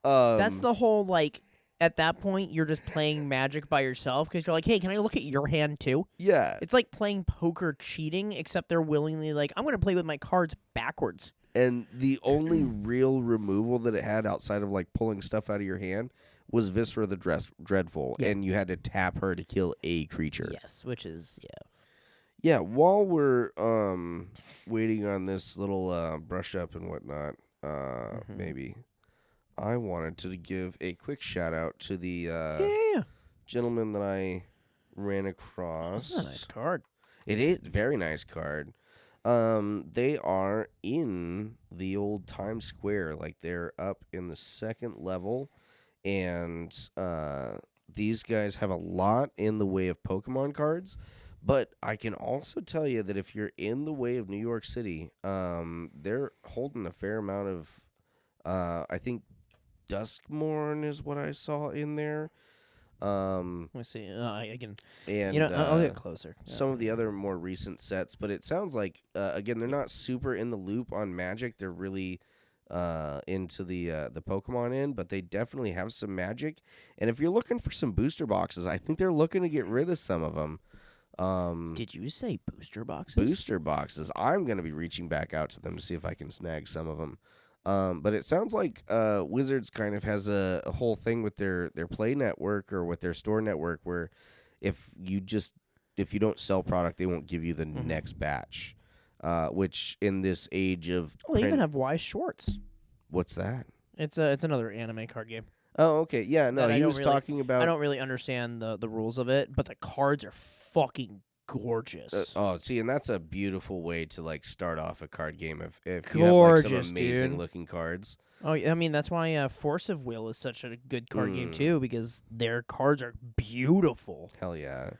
B: That's the whole, like, at that point, you're just playing Magic by yourself because you're like, hey, can I look at your hand too?
A: Yeah.
B: It's like playing poker cheating, except they're willingly like, I'm going to play with my cards backwards.
A: And the only real removal that it had outside of like pulling stuff out of your hand was Viscera the Dreadful,
B: Yeah.
A: and you had to tap her to kill a creature.
B: Yes, which is, yeah.
A: Yeah, while we're waiting on this little brush up and whatnot, maybe I wanted to give a quick shout out to the
B: Yeah.
A: gentleman that I ran across.
B: That's a nice card.
A: It is a very nice card. They are in the old Times Square, like they're up in the 2nd level, and these guys have a lot in the way of Pokemon cards. But I can also tell you that if you're in the way of New York City, they're holding a fair amount of, I think, Duskmorn is what I saw in there.
B: Let me see. Again,
A: And
B: I'll get closer.
A: some of the other more recent sets, but it sounds like again they're not super in the loop on Magic. They're really into the Pokemon end, but they definitely have some Magic. And if you're looking for some booster boxes, I think they're looking to get rid of some of them.
B: Did you say booster boxes?
A: Booster boxes. I'm going to be reaching back out to them to see if I can snag some of them. But it sounds like Wizards kind of has a whole thing with their play network or with their store network where if you don't sell product, they won't give you the next batch. Which in this age of
B: Oh, they even have Wise Schwartz.
A: what's that?
B: It's another anime card game.
A: Oh, okay. Yeah, no,
B: That I
A: he
B: don't
A: was
B: really-
A: talking about
B: I don't really understand the rules of it, but the cards are fucking gorgeous.
A: see, and that's a beautiful way to like start off a card game if you have like some
B: Gorgeous,
A: amazing
B: dude.
A: looking cards.
B: Oh, I mean that's why Force of Will is such a good card game too, because their cards are beautiful.
A: Hell yeah.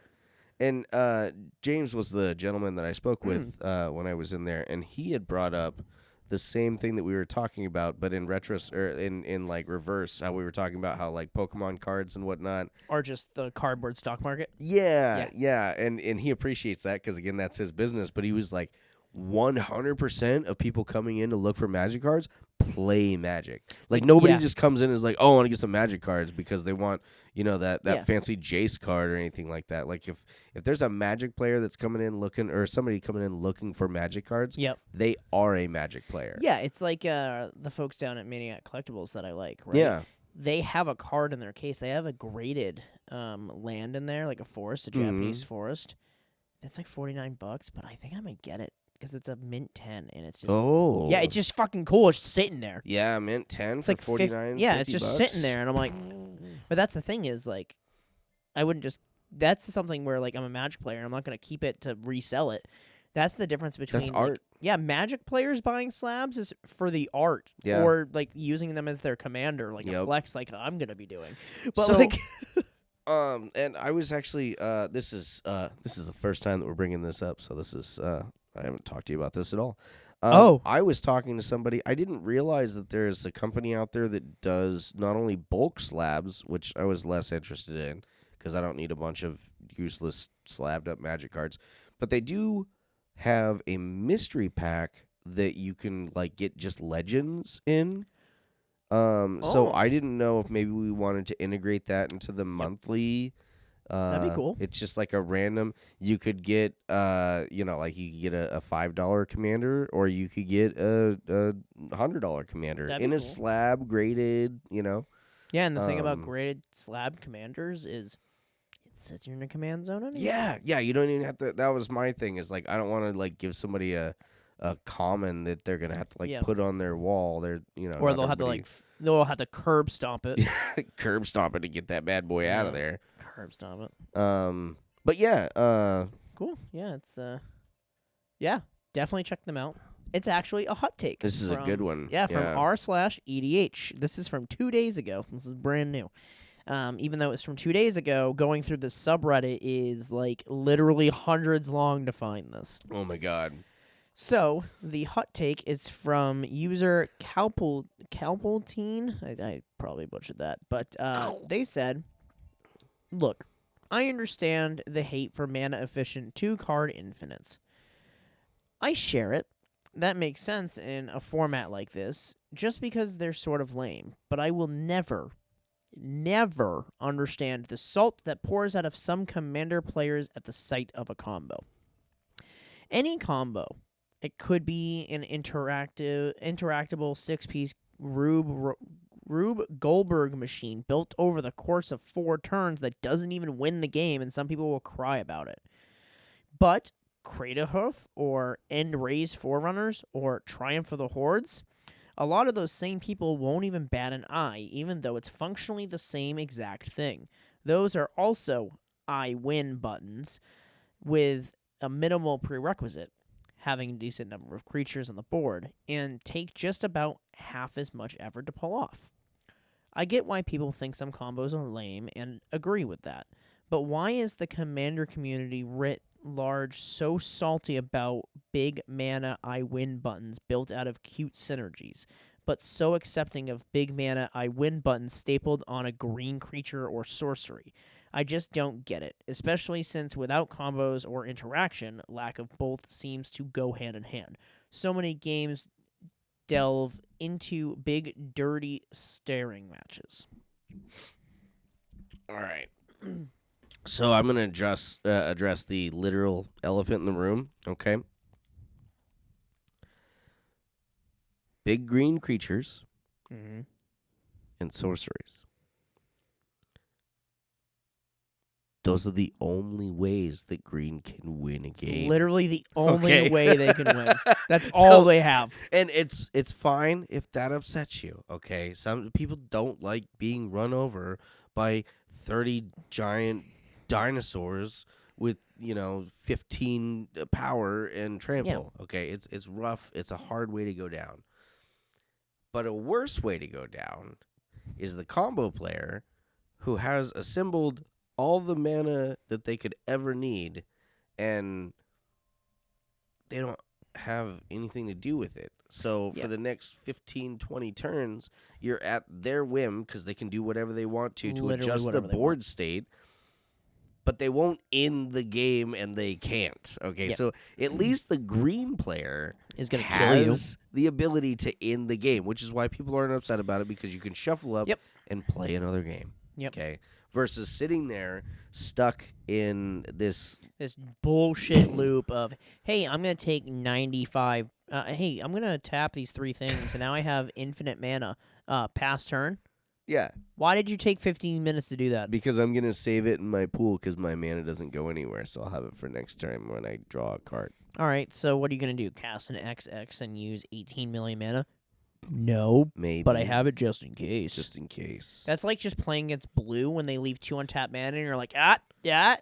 A: And James was the gentleman that I spoke with when I was in there, and he had brought up the same thing that we were talking about, but in in like reverse, how we were talking about how like Pokemon cards and whatnot.
B: Or just the cardboard stock market.
A: Yeah, and he appreciates that because again, that's his business. But he was like, 100% of people coming in to look for Magic cards play Magic. Like nobody
B: Yeah.
A: just comes in and is like, oh, I want to get some Magic cards because they want, that
B: Yeah.
A: fancy Jace card or anything like that. Like if there's a Magic player that's coming in looking, or somebody coming in looking for Magic cards,
B: Yep.
A: they are a Magic player.
B: Yeah, it's like the folks down at Maniac Collectibles that I like, right?
A: Yeah.
B: They have a card in their case. They have a graded land in there, like a forest, a Japanese forest. It's like $49, but I think I might get it because it's a mint 10, and it's just yeah, it's just fucking cool. It's sitting there.
A: Yeah, mint 10
B: It's
A: for
B: like
A: 49.
B: yeah, it's just
A: $50.
B: sitting there, and I'm like, but that's the thing is like, I wouldn't just. That's something where like I'm a Magic player, and I'm not gonna keep it to resell it. That's the difference between
A: That's
B: like,
A: art.
B: yeah, Magic players buying slabs is for the art,
A: Yeah.
B: or like using them as their commander, like a
A: Yep.
B: flex, like I'm gonna be doing. But
A: So-
B: like,
A: And I was actually this is the first time that we're bringing this up, so this is I haven't talked to you about this at all. I was talking to somebody. I didn't realize that there's a company out there that does not only bulk slabs, which I was less interested in because I don't need a bunch of useless slabbed up Magic cards, but they do have a mystery pack that you can like get just legends in. So I didn't know if maybe we wanted to integrate that into the monthly.
B: That'd be cool.
A: It's just like a random. You could get, like you could get a $5 commander, or you could get a $100 commander
B: That'd be
A: in a
B: cool.
A: slab graded.
B: yeah, and the thing about
A: um,
B: graded slab commanders is it sits you in a command zone. Anyway.
A: Yeah. You don't even have to. That was my thing. Is like I don't want to like give somebody a common that they're gonna have to like
B: Yeah.
A: put on their wall. They're
B: Or
A: not
B: they'll have to
A: everybody-
B: like they'll have to curb stomp it.
A: curb stomp it to get that bad boy out of
B: Yeah.
A: there.
B: Curb stomp it.
A: But yeah,
B: Cool. Yeah, it's yeah, definitely check them out. It's actually a hot take.
A: this is a good one.
B: Yeah, from r/EDH. This is from 2 days ago. This is brand new. Even though it's from 2 days ago, going through the subreddit is like literally hundreds long to find this.
A: Oh my god.
B: So the hot take is from user Calpultine. I probably butchered that, but they said, "Look, I understand the hate for mana efficient 2-card infinites. I share it. That makes sense in a format like this, just because they're sort of lame. But I will never understand the salt that pours out of some commander players at the sight of a combo. Any combo." It could be an interactable 6-piece Rube Goldberg machine built over the course of 4 turns that doesn't even win the game, and some people will cry about it. But Craterhoof or End Raise Forerunners or Triumph of the Hordes, a lot of those same people won't even bat an eye, even though it's functionally the same exact thing. Those are also I win buttons with a minimal prerequisite, having a decent number of creatures on the board, and take just about half as much effort to pull off. I get why people think some combos are lame, and agree with that. But why is the commander community writ large so salty about big mana I win buttons built out of cute synergies, but so accepting of big mana I win buttons stapled on a green creature or sorcery? I just don't get it, especially since without combos or interaction, lack of both seems to go hand in hand. So many games delve into big, dirty staring matches.
A: All right. So I'm gonna address the literal elephant in the room. Okay. Big green creatures
B: Mm-hmm.
A: and sorceries. Those are the only ways that green can win a game.
B: Literally the only
A: Okay.
B: way they can win. That's all they have.
A: And it's fine if that upsets you, okay? Some people don't like being run over by 30 giant dinosaurs with, 15 power and trample. Okay, it's rough. It's a hard way to go down. But a worse way to go down is the combo player who has assembled all the mana that they could ever need, and they don't have anything to do with it. So
B: Yeah.
A: for the next 15, 20 turns, you're at their whim because they can do whatever they want to
B: Literally
A: adjust the
B: whatever they
A: board
B: want.
A: state. But they won't end the game, and they can't. Okay,
B: Yep.
A: so at least the green player
B: Is gonna kill you.
A: has the ability to end the game, which is why people aren't upset about it because you can shuffle up
B: Yep.
A: and play another game.
B: Yep.
A: Okay, versus sitting there stuck in this.
B: This bullshit loop of, hey, I'm gonna take 95. Hey, I'm gonna tap these 3 things, and now I have infinite mana. Pass turn.
A: Yeah,
B: Why did you take 15 minutes to do that?
A: because I'm gonna save it in my pool because my mana doesn't go anywhere, so I'll have it for next turn when I draw a card.
B: All right, so what are you gonna do? Cast an XX and use 18 million mana? No,
A: Maybe,
B: but I have it just in case.
A: just in case.
B: That's like just playing against blue when they leave 2 untapped mana, and you're like, yeah.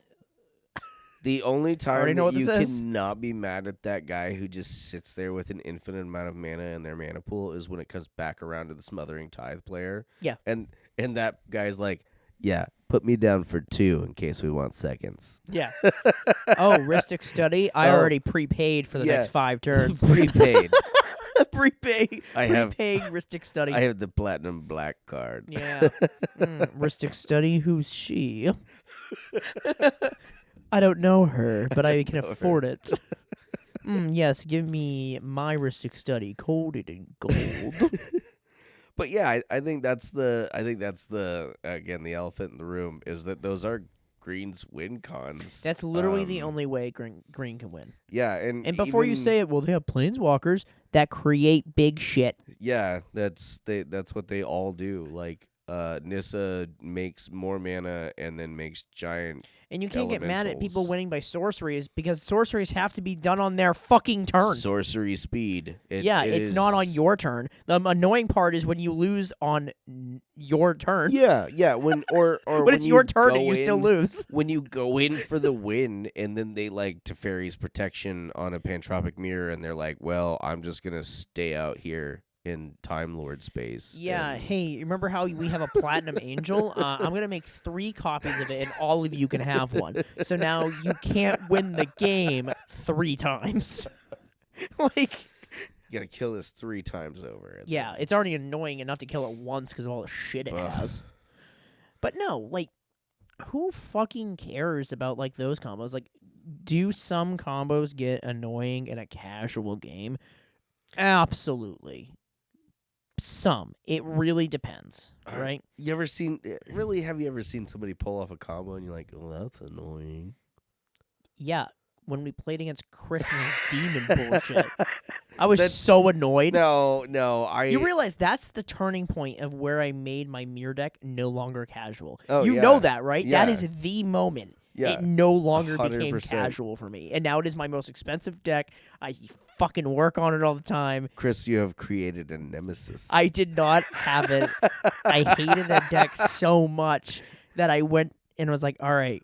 A: The only time
B: already know
A: that
B: what
A: you
B: this is.
A: cannot be mad at that guy who just sits there with an infinite amount of mana in their mana pool is when it comes back around to the Smothering Tithe player.
B: Yeah.
A: And that guy's like, yeah, put me down for 2 in case we want seconds.
B: Yeah. Oh, Ristic Study? I
A: Oh.
B: already prepaid for the
A: Yeah.
B: next 5 turns.
A: Prepaid.
B: Prepaid.
A: I have-
B: Prepaid Ristic Study.
A: I have the Platinum Black card.
B: Yeah. Ristic Study, who's she? I don't know her, but I can
A: know her.
B: afford it. Yes, give me my Ristic Study, coated in gold.
A: But yeah, I think that's the again the elephant in the room is that those are Green's win cons.
B: That's literally the only way green can win.
A: Yeah, and
B: before you
A: even-
B: say it, well, they have planeswalkers that create big shit.
A: yeah, that's what they all do. Like Nissa makes more mana and then makes giant.
B: And you can't get mad at people
A: Elementals.
B: winning by sorceries because sorceries have to be done on their fucking turn.
A: Sorcery speed.
B: It's not on your turn. The annoying part is when you lose on your turn.
A: Yeah. When or
B: When
A: when
B: it's your turn
A: go
B: and you still
A: in-
B: lose.
A: When you go in for the win and then they like Teferi's protection on a Pantropic Mirror and they're like, well, I'm just gonna stay out here in Time Lord space.
B: Yeah,
A: and-
B: hey, remember how we have a Platinum Angel? I'm going to make 3 copies of it, and all of you can have one. So now you can't win the game 3 times. Like,
A: you gotta kill this 3 times over.
B: yeah, it's already annoying enough to kill it once because of all the shit it
A: Ugh.
B: has. But no, like, who fucking cares about, like, those combos? Like, do some combos get annoying in a casual game? Absolutely. Some. It really depends, right?
A: You ever seen? Really, have you ever seen somebody pull off a combo and you're like, "Oh, that's annoying."
B: Yeah, when we played against Christmas Demon bullshit, I was
A: That's-
B: so annoyed.
A: No,
B: You realize that's the turning point of where I made my mirror deck no longer casual.
A: Oh,
B: you
A: yeah.
B: know that, right? That
A: Yeah.
B: is the moment.
A: Yeah,
B: It no longer became
A: 100%.
B: casual for me. And now it is my most expensive deck. I fucking work on it all the time.
A: Chris, you have created a nemesis.
B: I did not have it. I hated that deck so much that I went and was like, all right,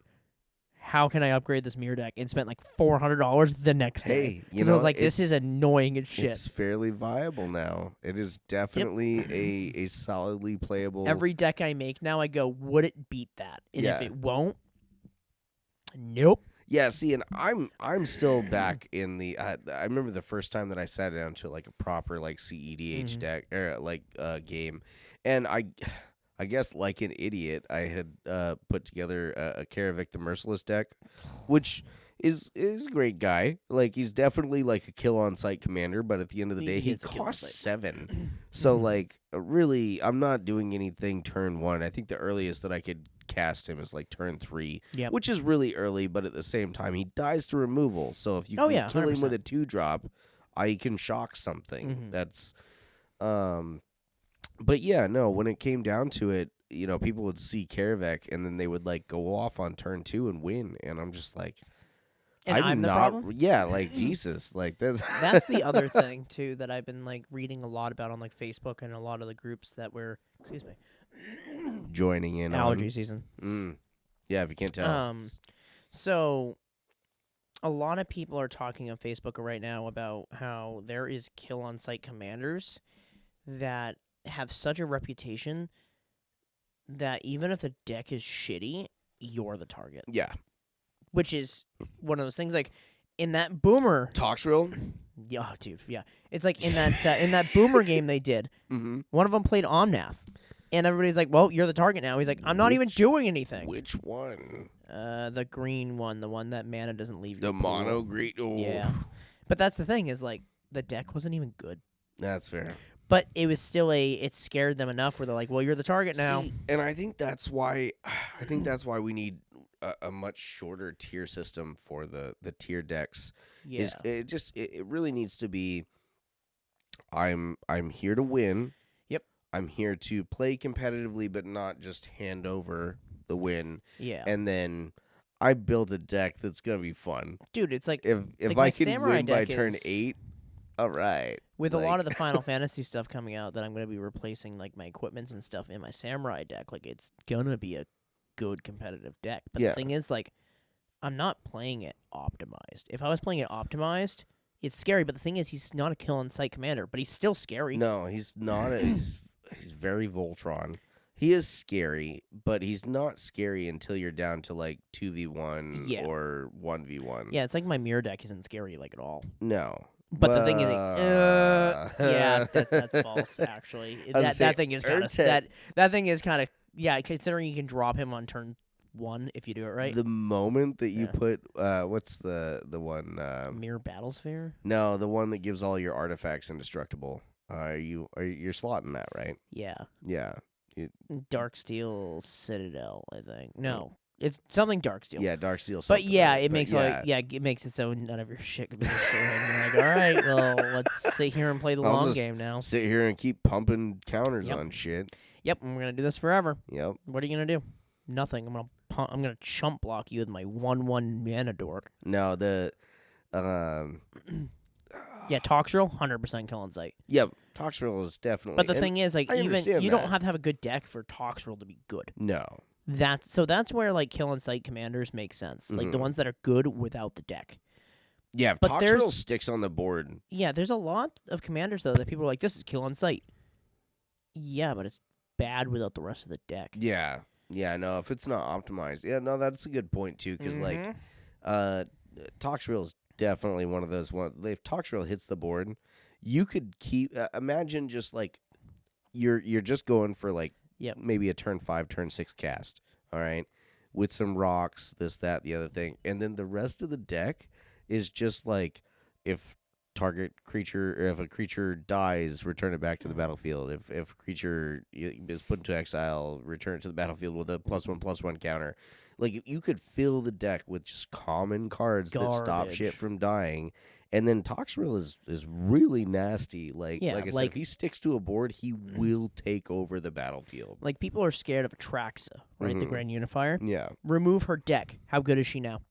B: how can I upgrade this mirror deck? And spent like $400 the next day.
A: Hey, you
B: Because I was
A: know,
B: like, this is
A: it's-
B: annoying as shit.
A: It's fairly viable now. It is definitely a solidly playable.
B: Every deck I make now, I go, would it beat that? And if
A: Yeah.
B: it won't, nope.
A: Yeah, see, and I'm still back in the. I remember the first time that I sat down to like a proper like CEDH
B: Mhm.
A: deck or like game, and I guess like an idiot, I had put together a Karavik the Merciless deck, which is a great guy. Like he's definitely like a kill on site commander, but at the end of the day,
B: He
A: he
B: is a kill on
A: costs
B: site.
A: 7. So like really, I'm not doing anything turn 1. I think the earliest that I could cast him is like turn 3.
B: Yep.
A: Which is really early, but at the same time, he dies to removal. So if you
B: Oh,
A: can
B: yeah,
A: kill him with
B: 100%.
A: a 2-drop, I can shock something.
B: Mhm.
A: That's, but yeah, no. When it came down to it, you know, people would see Karavek and then they would like go off on turn 2 and win, and I'm just like,
B: And I'm the
A: not,
B: problem?
A: yeah, like Jesus, like that's
B: That's the other thing, too, that I've been like reading a lot about on like Facebook and a lot of the groups that were, excuse me,
A: joining in
B: allergy season.
A: on. Yeah, if you can't tell.
B: So a lot of people are talking on Facebook right now about how there is kill on site commanders that have such a reputation that even if the deck is shitty, you're the target.
A: Yeah,
B: Which is one of those things like in that boomer.
A: Toxrill.
B: Yeah, oh, dude. Yeah, it's like in that Boomer game they did.
A: Mm-hmm.
B: One of them played Omnath, and everybody's like, "Well, you're the target now." He's like, "I'm not even doing anything."
A: Which one?
B: The green one, the one that mana doesn't leave.
A: The
B: your pool.
A: mono green. Oh.
B: Yeah, but that's the thing is like the deck wasn't even good.
A: That's fair.
B: But it was still it scared them enough where they're like, well, you're the target now.
A: See, and I think that's why we need a much shorter tier system for the tier decks.
B: Yeah.
A: It really needs to be I'm here to win.
B: Yep.
A: I'm here to play competitively but not just hand over the win.
B: Yeah.
A: And then I build a deck that's going to be fun.
B: Dude, it's like
A: If
B: like
A: I
B: my
A: can
B: Samurai
A: win by
B: deck
A: turn
B: is-
A: 8, all right.
B: with a lot of the Final Fantasy stuff coming out that I'm going to be replacing like my equipments and stuff in my Samurai deck, like it's going to be a good competitive deck. But
A: Yeah.
B: the thing is like I'm not playing it optimized. If I was playing it optimized, it's scary, but the thing is he's not a kill on sight commander, but he's still scary.
A: No, he's not. He's very Voltron. He is scary, but he's not scary until you're down to like 2v1
B: Yeah.
A: or 1v1.
B: Yeah, it's like my mirror deck isn't scary like at all.
A: No.
B: But the thing is, yeah, that's false. Actually,
A: I was
B: that
A: gonna
B: thing is
A: say,
B: kind of
A: Urtet-
B: that thing is kind of considering you can drop him on turn 1 if you do it right.
A: The moment that you
B: Yeah.
A: put what's the one?
B: Mirror Battlesphere.
A: No, the one that gives all your artifacts indestructible. You're slotting that right?
B: Yeah,
A: Yeah.
B: Darksteel Citadel. I think no, it's something Darksteel.
A: Yeah, Darksteel.
B: But
A: something,
B: yeah,
A: right?
B: it
A: But
B: makes it makes it so none of your shit can be destroyed. And you're like, all right, well, let's sit here and play the
A: I'll
B: long
A: just
B: game now.
A: sit here and keep pumping counters
B: Yep.
A: on shit.
B: Yep, and we're gonna do this forever.
A: Yep.
B: What are you gonna do? Nothing. I'm gonna chump block you with my 1/1 mana dork.
A: No, the
B: Yeah, Toxrill, 100% kill on sight.
A: yeah, Toxrill is definitely.
B: But the
A: and
B: thing is, like,
A: I
B: even
A: understand
B: you
A: that.
B: don't have to have a good deck for Toxrill to be good.
A: no,
B: That's where like kill on sight commanders make sense. Like the
A: Mhm.
B: ones that are good without the deck.
A: yeah, if
B: But
A: Toxrill
B: there's-
A: sticks on the board.
B: Yeah, there's a lot of commanders though that people are like, this is kill on sight. Yeah, but it's bad without the rest of the deck.
A: Yeah, no, if it's not optimized, yeah, no, that's a good point too, because
B: Mhm.
A: Toxrill is definitely one of those ones. If Toxrill hits the board, you could keep. Imagine just like you're just going for like
B: Yep.
A: maybe a turn 5, turn 6 cast. All right, with some rocks, this, that, the other thing, and then the rest of the deck is just like if if a creature dies, return it back to the battlefield. If a creature is put into exile, return it to the battlefield with a +1/+1 counter. Like you could fill the deck with just common cards that stop shit
B: Garbage.
A: from dying. And then Toxrill is really nasty. Like
B: Yeah,
A: like I said,
B: like-
A: if he sticks to a board, he will take over the battlefield.
B: Like people are scared of Atraxa, right? The
A: Mhm.
B: Grand Unifier.
A: Yeah,
B: Remove her deck. How good is she now?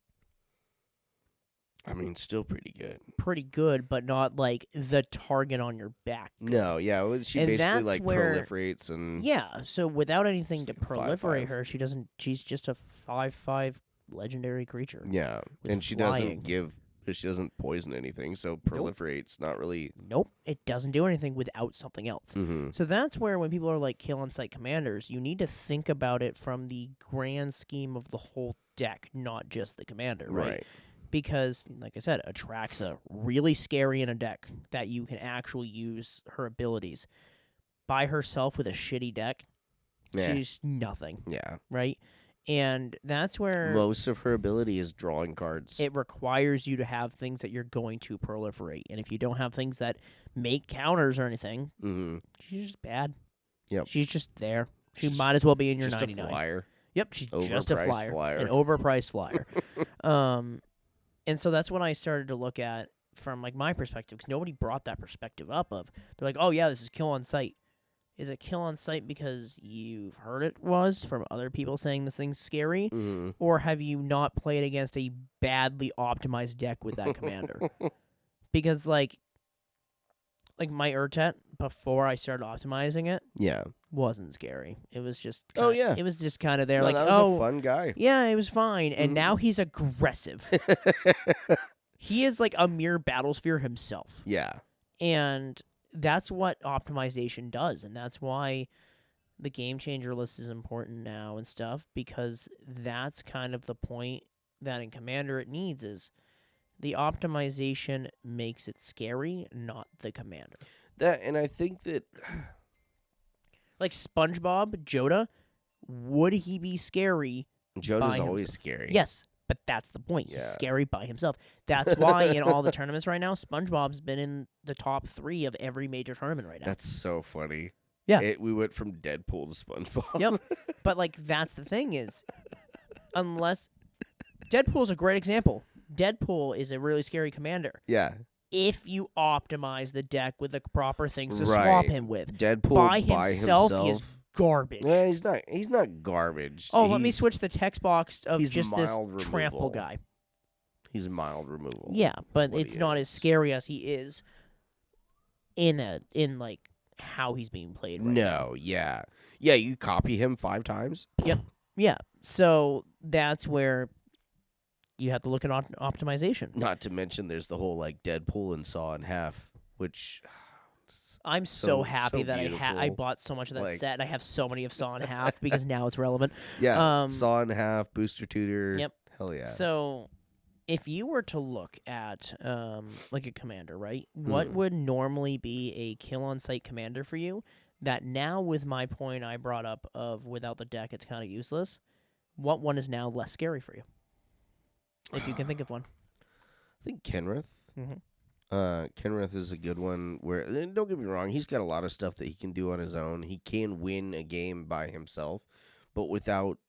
A: I mean, still pretty good.
B: Pretty good, but not like the target on your back.
A: No, yeah, she
B: And
A: basically
B: that's
A: like
B: where-
A: proliferates and
B: Yeah, so without anything to
A: It's like a
B: proliferate
A: 5/5.
B: her, she doesn't. She's just a 5/5 legendary creature.
A: yeah,
B: with
A: and she
B: flying.
A: doesn't poison anything, so proliferates not really.
B: Nope, it doesn't do anything without something else.
A: Mm-hmm.
B: So that's where when people are like kill on sight commanders, you need to think about it from the grand scheme of the whole deck, not just the commander, right? Because, like I said, Atraxa, really scary in a deck that you can actually use her abilities. By herself with a shitty deck,
A: Yeah.
B: she's nothing,
A: Yeah.
B: right? And that's where
A: Most of her ability is drawing cards.
B: it requires you to have things that you're going to proliferate. And if you don't have things that make counters or anything,
A: Mm-hmm.
B: she's just bad.
A: Yep.
B: She's just there. She
A: Just-
B: might as well be in your
A: Just
B: 99.
A: a flyer.
B: Yep, she's just a
A: Overpriced flyer.
B: an overpriced flyer. And so that's when I started to look at from like my perspective, because nobody brought that perspective up. Of they're like, oh yeah, this is kill on sight. Is it kill on sight because you've heard it was from other people saying this thing's scary,
A: Mm-hmm.
B: or have you not played against a badly optimized deck with that commander? Because like my Urtet before I started optimizing it
A: Yeah.
B: wasn't scary. It was just
A: Oh,
B: kinda-
A: yeah.
B: it was just kind of there
A: No,
B: like
A: that was
B: oh
A: a fun guy.
B: yeah, it was fine. And
A: Mhm.
B: now he's aggressive. He is like a mere battlesphere himself.
A: Yeah.
B: And that's what optimization does. And that's why the game changer list is important now and stuff, because that's kind of the point that in Commander it needs is The optimization makes it scary, not the commander.
A: And I think that
B: Like SpongeBob, Joda, would he be scary?
A: Joda's
B: By
A: always
B: himself.
A: scary.
B: Yes, but that's the point. He's
A: Yeah.
B: scary by himself. That's why in all the tournaments right now, SpongeBob's been in the top 3 of every major tournament right now.
A: That's so funny.
B: Yeah.
A: We went from Deadpool to SpongeBob.
B: Yep. But like that's the thing is, unless Deadpool's a great example. Deadpool is a really scary commander.
A: Yeah.
B: If you optimize the deck with the proper things to swap
A: Right.
B: him with.
A: Deadpool
B: By himself, he is garbage.
A: Yeah, he's not garbage.
B: Oh, let me
A: He's-
B: switch the text box of
A: he's
B: just this
A: mild
B: trample
A: removal.
B: guy.
A: He's mild removal.
B: Yeah, but
A: what
B: it's
A: he
B: not as
A: is.
B: scary as he is in like how he's being played right now.
A: No, yeah. Yeah, you copy him 5 times.
B: Yeah, so that's where you have to look at optimization.
A: Not to mention there's the whole like Deadpool and Saw in Half, which
B: I'm so
A: So-
B: happy
A: so
B: that I
A: beautiful.
B: bought so much of that
A: Like-
B: set, and I have so many of Saw in Half because now it's relevant.
A: yeah,
B: Um,
A: Saw in Half, Booster Tutor.
B: Yep.
A: Hell yeah.
B: So, if you were to look at like a commander, right? What
A: Hmm.
B: would normally be a kill on sight commander for you? That now, with my point I brought up of without the deck, it's kind of useless. What one is now less scary for you? If you can think of one.
A: I think Kenrith.
B: Mhm.
A: Kenrith is a good one. Where and don't get me wrong, he's got a lot of stuff that he can do on his own. He can win a game by himself, but without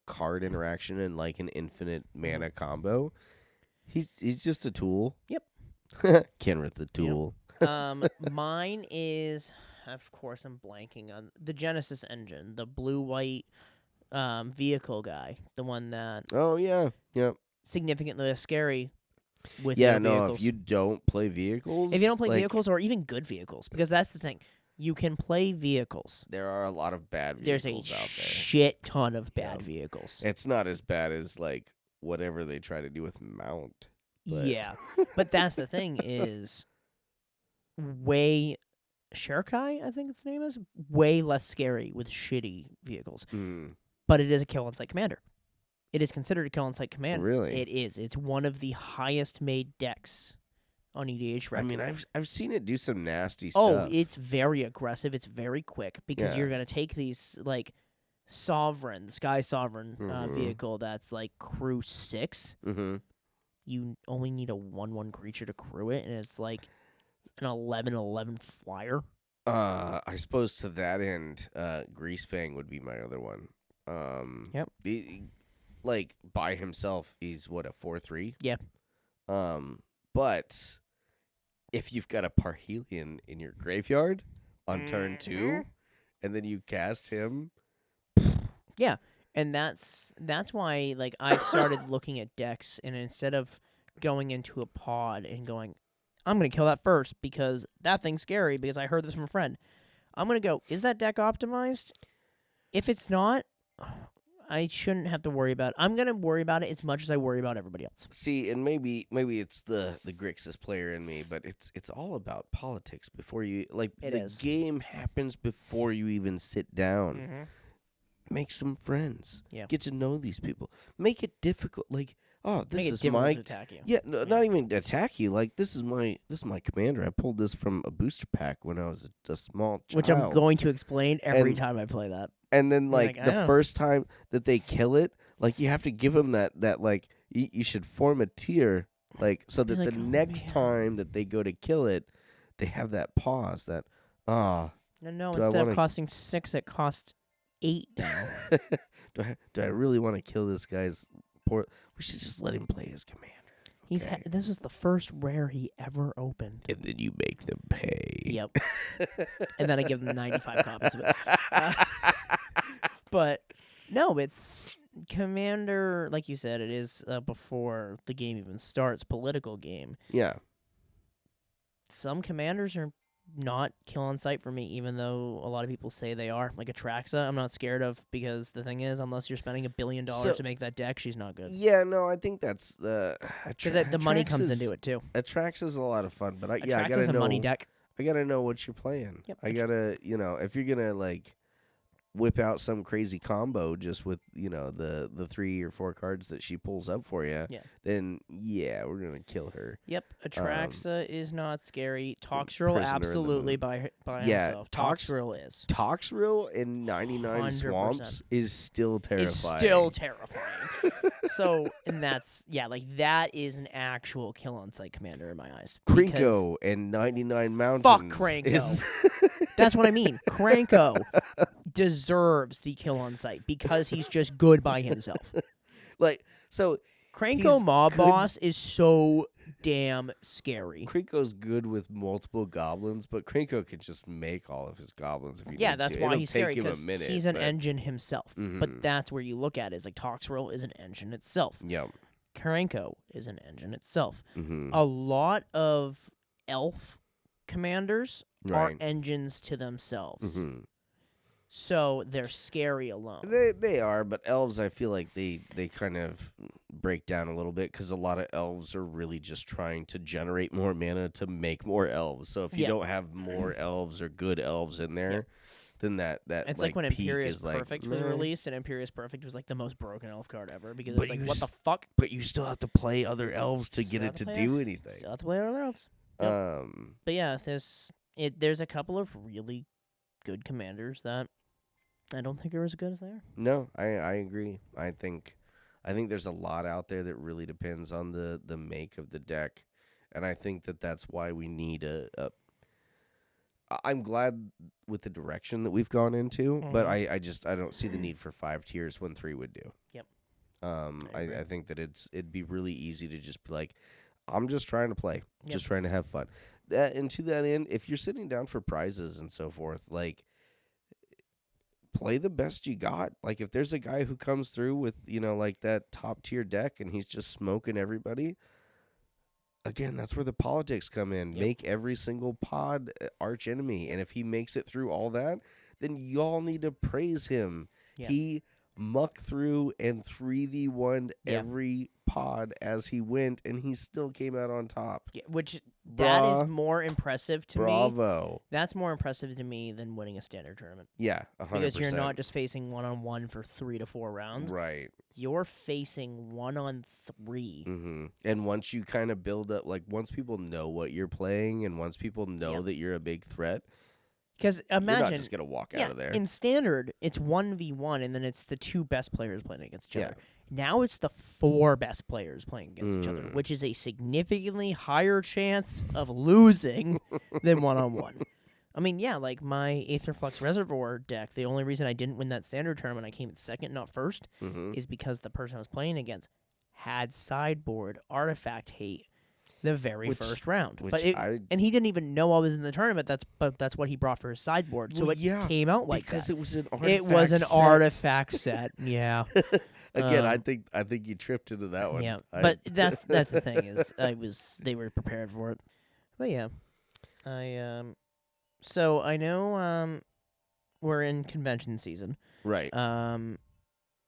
A: card interaction and like an infinite mana combo, he's just a tool.
B: Yep.
A: Kenrith the tool.
B: Mine is, of course, I'm blanking on the Genesis engine, the blue-white vehicle guy, the one that
A: Oh yeah, yep.
B: significantly less scary with
A: Yeah,
B: their
A: no.
B: vehicles.
A: If you don't play vehicles,
B: If you don't play
A: like,
B: vehicles or even good vehicles, because that's the thing, you can play vehicles.
A: there are a lot of bad
B: There's
A: vehicles
B: a
A: out there.
B: shit ton of bad
A: Yeah.
B: vehicles.
A: It's not as bad as like whatever they try to do with Mount. but-
B: Yeah, but that's the thing is, way Shirkai, I think its name is, way less scary with shitty vehicles.
A: Mm,
B: But it is a kill on sight commander. It is considered a kill on sight commander.
A: Really?
B: It is. It's one of the highest made decks on EDH
A: I
B: record.
A: mean, I've seen it do some nasty
B: Oh,
A: stuff.
B: it's very aggressive. It's very quick because
A: Yeah.
B: you're gonna take these like Sovereign, Sky Sovereign
A: Mhm.
B: vehicle that's like crew 6.
A: Mm-hmm.
B: You only need a 1/1 creature to crew it, and it's like an 11/11 flyer.
A: I suppose to that end, Greasefang would be my other one.
B: Yep.
A: Like by himself, he's what, a 4/3.
B: Yep.
A: But if you've got a Parhelion in your graveyard on turn 2, and then you cast him,
B: And that's why like I've started looking at decks, and instead of going into a pod and going, I'm gonna kill that first because that thing's scary because I heard this from a friend. I'm gonna go, is that deck optimized? If it's not, I shouldn't have to worry about it. I'm gonna worry about it as much as I worry about everybody else.
A: see, and maybe it's the Grixis player in me, but it's all about politics before you like
B: It
A: the
B: is.
A: game happens before you even sit down. Make some friends.
B: Yeah.
A: Get to know these people. Make it difficult. Like, oh, this
B: Make it
A: is
B: difficult
A: my
B: to attack you.
A: yeah, no, not even attack you. Like this is my commander. I pulled this from a booster pack when I was a small child.
B: Which I'm going to explain every
A: And-
B: time I play that.
A: And then
B: You're
A: like
B: like,
A: the
B: "Oh."
A: first time that they kill it, like you have to give them that like you should form a tier, like so that
B: You're like,
A: the
B: "Oh,
A: next
B: man."
A: time that they go to kill it, they have that pause. That
B: No,
A: Do I
B: instead of
A: wanna-
B: costing 6, it costs 8 now.
A: do I really want to kill this guy's poor? We should just let him play his commander. Okay.
B: This was the first rare he ever opened.
A: And then you make them pay.
B: Yep. And then I give them 95 copies of it. But no, it's Commander, like you said, it is before the game even starts, political game.
A: Yeah.
B: Some commanders are not kill on sight for me, even though a lot of people say they are. Like Atraxa, I'm not scared of because the thing is, unless you're spending $1 billion
A: So-
B: to make that deck, she's not good.
A: Yeah, no, I think that's the
B: Because the money comes into it too.
A: Atrax is a lot of fun, but I
B: Atraxa's
A: gotta
B: a
A: know.
B: money deck.
A: I gotta know what you're playing.
B: Yep,
A: I gotta, if you're gonna like whip out some crazy combo just with the 3 or 4 cards that she pulls up for you,
B: Yeah.
A: then yeah, we're gonna kill her.
B: Yep, Atraxa is not scary. Toxrill
A: Prisoner in the
B: absolutely
A: Moon.
B: by
A: Yeah,
B: himself. Toxrill is.
A: Toxrill in 99
B: 100%.
A: Swamps is still terrifying.
B: Is still terrifying. So, and that's like that is an actual kill on sight commander in my eyes.
A: Krinko and 99 Mountains.
B: Fuck Kranko.
A: is-
B: That's what I mean. Kranko deserves the kill on sight because he's just good by himself.
A: like so.
B: Kranko
A: He's
B: Mob
A: good-
B: Boss is so damn scary.
A: Krinko's good with multiple goblins, but Krinko can just make all of his goblins if he
B: Yeah,
A: needs
B: that's
A: to.
B: why
A: It'll
B: he's
A: take
B: scary
A: him a
B: because
A: minute,
B: he's an
A: but-
B: engine himself.
A: Mhm.
B: But that's where you look at it. Is like Toxrill is an engine itself.
A: Yep.
B: Kranko is an engine itself.
A: Mm-hmm.
B: A lot of elf commanders are
A: Right.
B: engines to themselves.
A: Mm-hmm.
B: So they're scary alone.
A: They are, but elves, I feel like they kind of break down a little bit because a lot of elves are really just trying to generate more mana to make more elves. So if you
B: Yeah.
A: don't have more elves or good elves in there, then that
B: It's like when
A: peak
B: Imperious
A: is like,
B: Perfect was
A: meh.
B: released, and Imperious Perfect was like the most broken elf card ever because
A: But
B: it's like,
A: you
B: what the
A: s-
B: fuck?
A: But you still have to play other elves to
B: Still
A: get
B: have
A: it
B: to
A: to
B: play
A: do anything.
B: Still have to play other elves. Yep. But yeah, there's a couple of really good commanders that I don't think are as good as they are.
A: No, I agree. I think there's a lot out there that really depends on the make of the deck, and I think that's why we need I'm glad with the direction that we've gone into, but
B: Mhm.
A: I don't see the need for 5 tiers when 3 would do.
B: Yep.
A: I
B: agree.
A: think that it'd be really easy to just be like, I'm just trying to play,
B: Yep.
A: just trying to have fun. And to that end, if you're sitting down for prizes and so forth, like, play the best you got. Like, if there's a guy who comes through with, like that top tier deck and he's just smoking everybody, again, that's where the politics come in.
B: Yep.
A: Make every single pod arch enemy. And if he makes it through all that, then y'all need to praise him.
B: Yeah.
A: He mucked through and 3v1'd
B: Yeah.
A: every pod as he went, and he still came out on top.
B: Yeah, which that is
A: Bruh.
B: more impressive to me.
A: Bravo.
B: That's more impressive to me than winning a standard tournament.
A: Yeah, 100%.
B: Because you're not just facing 1-on-1 for 3 to 4 rounds.
A: Right.
B: You're facing 1-on-3.
A: Mm-hmm. And once you kind of build up, like, once people know what you're playing and once people know
B: Yeah.
A: that you're a big threat,
B: Because
A: you're not
B: imagine,
A: just going to walk
B: yeah,
A: out of there.
B: in standard, it's 1v1, and then it's the 2 best players playing against each
A: Yeah.
B: other. Now it's the 4 best players playing against each other,
A: Mm.
B: which is a significantly higher chance of losing than 1-on-1. I mean, yeah, like my Aetherflux Reservoir deck, the only reason I didn't win that standard tournament, I came in second, not first,
A: Mm-hmm.
B: is because the person I was playing against had sideboard Artifact Hate the very
A: Which-
B: first round.
A: which
B: But and he didn't even know I was in the tournament. That's what he brought for his sideboard. So
A: Well,
B: it
A: yeah,
B: came out like
A: because
B: that.
A: it was an artifact.
B: It was an
A: set.
B: artifact set. Yeah.
A: Again, I
B: Um,
A: think you tripped into that one.
B: Yeah.
A: I-
B: But that's the thing is they were prepared for it. But yeah. So I know we're in convention season.
A: right.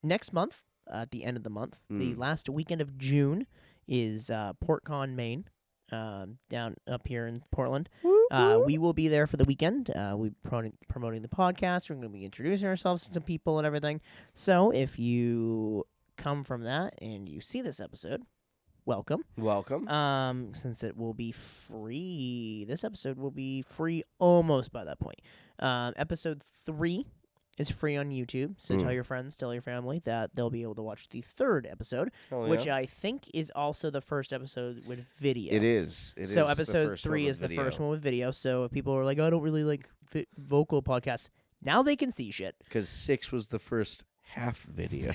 B: Next month, at the end of the month, the
A: Mm.
B: last weekend of June is PortCon Maine, down up here in Portland. We will be there for the weekend. We promoting the podcast. We're going to be introducing ourselves to some people and everything. So if you come from that and you see this episode, welcome.
A: Welcome.
B: Since it will be free, this episode will be free almost by that point. Episode 3 is free on YouTube, so tell your friends, tell your family that they'll be able to watch the 3rd episode,
A: Hell
B: which
A: yeah.
B: I think is also the first episode with video.
A: It is. It
B: So
A: is the
B: episode
A: first
B: 3
A: one
B: is
A: with
B: the first
A: video.
B: one with video. So if people are like, I don't really like vocal podcasts, now they can see shit.
A: Because 6 was the first half video.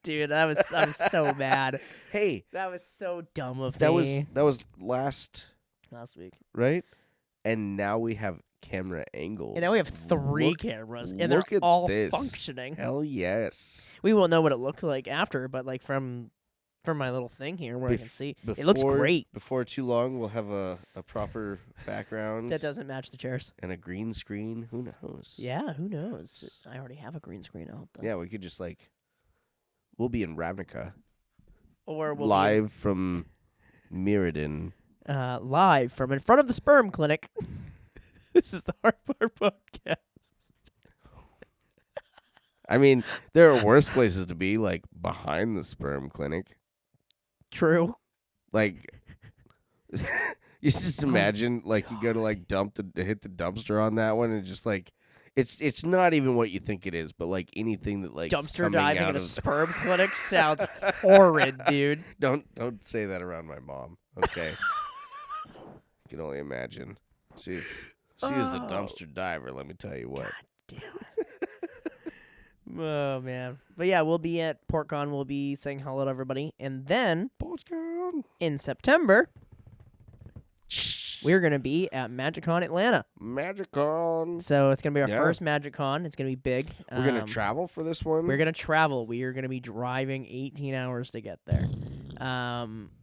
B: Dude, I'm so mad.
A: Hey,
B: That was so dumb of
A: that
B: me
A: was last
B: last week.
A: right, and now we have camera angles.
B: And now we have 3
A: Look-
B: cameras, and they're
A: look at
B: all
A: this.
B: functioning.
A: Hell yes.
B: We won't know what it looked like after, but like from my little thing here where I can see, it looks
A: Before-
B: great.
A: Before too long, we'll have a proper background
B: That doesn't match the chairs.
A: and a green screen. Who knows?
B: Yeah, who knows? I already have a green screen out. Though.
A: Yeah, we could just we'll be in Ravnica
B: Or we'll
A: live from Mirrodin.
B: be, live from in front of the sperm clinic. This is the Hard Part Podcast.
A: I mean, there are worse places to be, like behind the sperm clinic.
B: True.
A: Like, you just imagine, like, you go to like hit the dumpster on that one, and just like, it's not even what you think it is, but like anything that like
B: Dumpster diving at a sperm clinic sounds horrid, dude.
A: Don't say that around my mom. Okay, I can only imagine. She is a dumpster diver. Let me tell you what.
B: Damn it. Oh, man. But yeah, we'll be at PortCon. We'll be saying hello to everybody. And then in September, we're going to be at MagicCon Atlanta.
A: MagicCon.
B: So it's going to be our first MagicCon. It's going to be big.
A: We're going to travel for this one?
B: We're going to travel. We are going to be driving 18 hours to get there.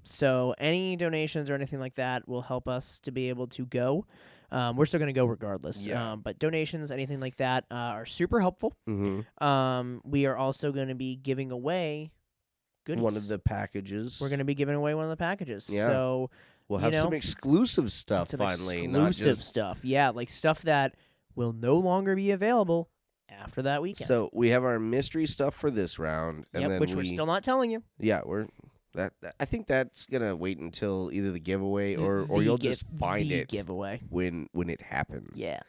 B: So any donations or anything like that will help us to be able to go. We're still going to go regardless.
A: Yeah.
B: But donations, anything like that, are super helpful.
A: Mm-hmm.
B: We are also going to be giving away goodies.
A: One of the packages.
B: We're going to be giving away one of the packages.
A: Yeah.
B: So
A: we'll have some exclusive stuff finally.
B: Exclusive stuff. Yeah, like stuff that will no longer be available after that weekend.
A: So we have our mystery stuff for this round. And then
B: which we're still not telling you.
A: Yeah, I think that's gonna wait until either the giveaway or you'll just find it
B: giveaway
A: when it happens.
B: Yeah.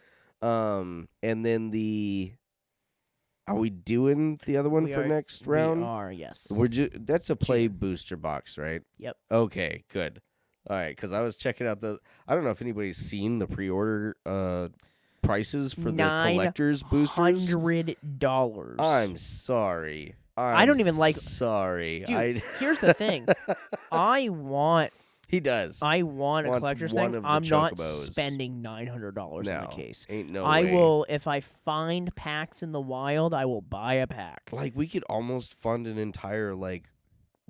A: And then are we doing the other one for next round?
B: We are, yes.
A: That's a play booster box, right?
B: Yep.
A: Okay, good. All right, because I was checking out I don't know if anybody's seen the pre-order prices for the collector's boosters.
B: $900.
A: I'm sorry.
B: I don't even like.
A: Sorry,
B: dude. Here's the thing.
A: He does.
B: I want a collector's thing. I'm not
A: chocobos.
B: spending $900 in the case.
A: Ain't no
B: I
A: way.
B: will, if I find packs in the wild, I will buy a pack.
A: Like, we could almost fund an entire like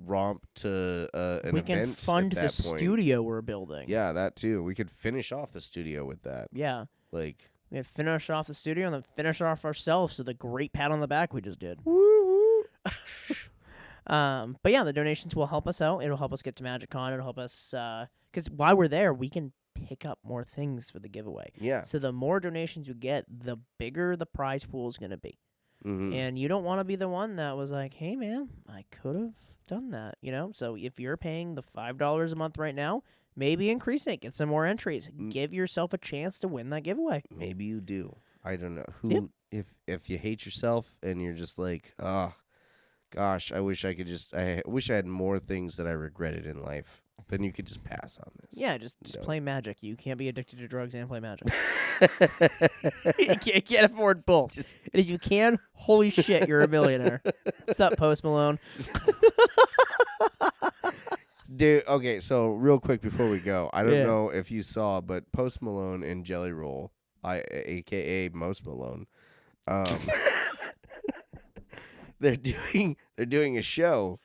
A: romp to an
B: we
A: event.
B: can fund
A: at
B: the
A: that point.
B: studio we're building.
A: Yeah, that too. We could finish off the studio with that.
B: Yeah.
A: Like,
B: we can finish off the studio and then finish off ourselves with a great pat on the back we just did. But yeah, the donations will help us out. It'll help us get to MagicCon. It'll help us because while we're there, we can pick up more things for the giveaway.
A: yeah.
B: So the more donations you get, the bigger the prize pool is going to be.
A: Mm-hmm.
B: And you don't want to be the one that was like, hey, man, I could have done that, you know? So if you're paying the $5 a month right now, maybe increase it. Get some more entries. Give yourself a chance to win that giveaway.
A: Maybe you do. I don't know.
B: Yep.
A: If you hate yourself and you're just like, oh, gosh, I wish I had more things that I regretted in life, then you could just pass on this.
B: Yeah, just
A: So.
B: play Magic. You can't be addicted to drugs and play Magic. you can't afford both. And if you can, holy shit, you're a millionaire. What's up, Post Malone?
A: Dude, okay, so real quick before we go, I don't know if you saw, but Post Malone and Jelly Roll, aka Most Malone, they're doing a show.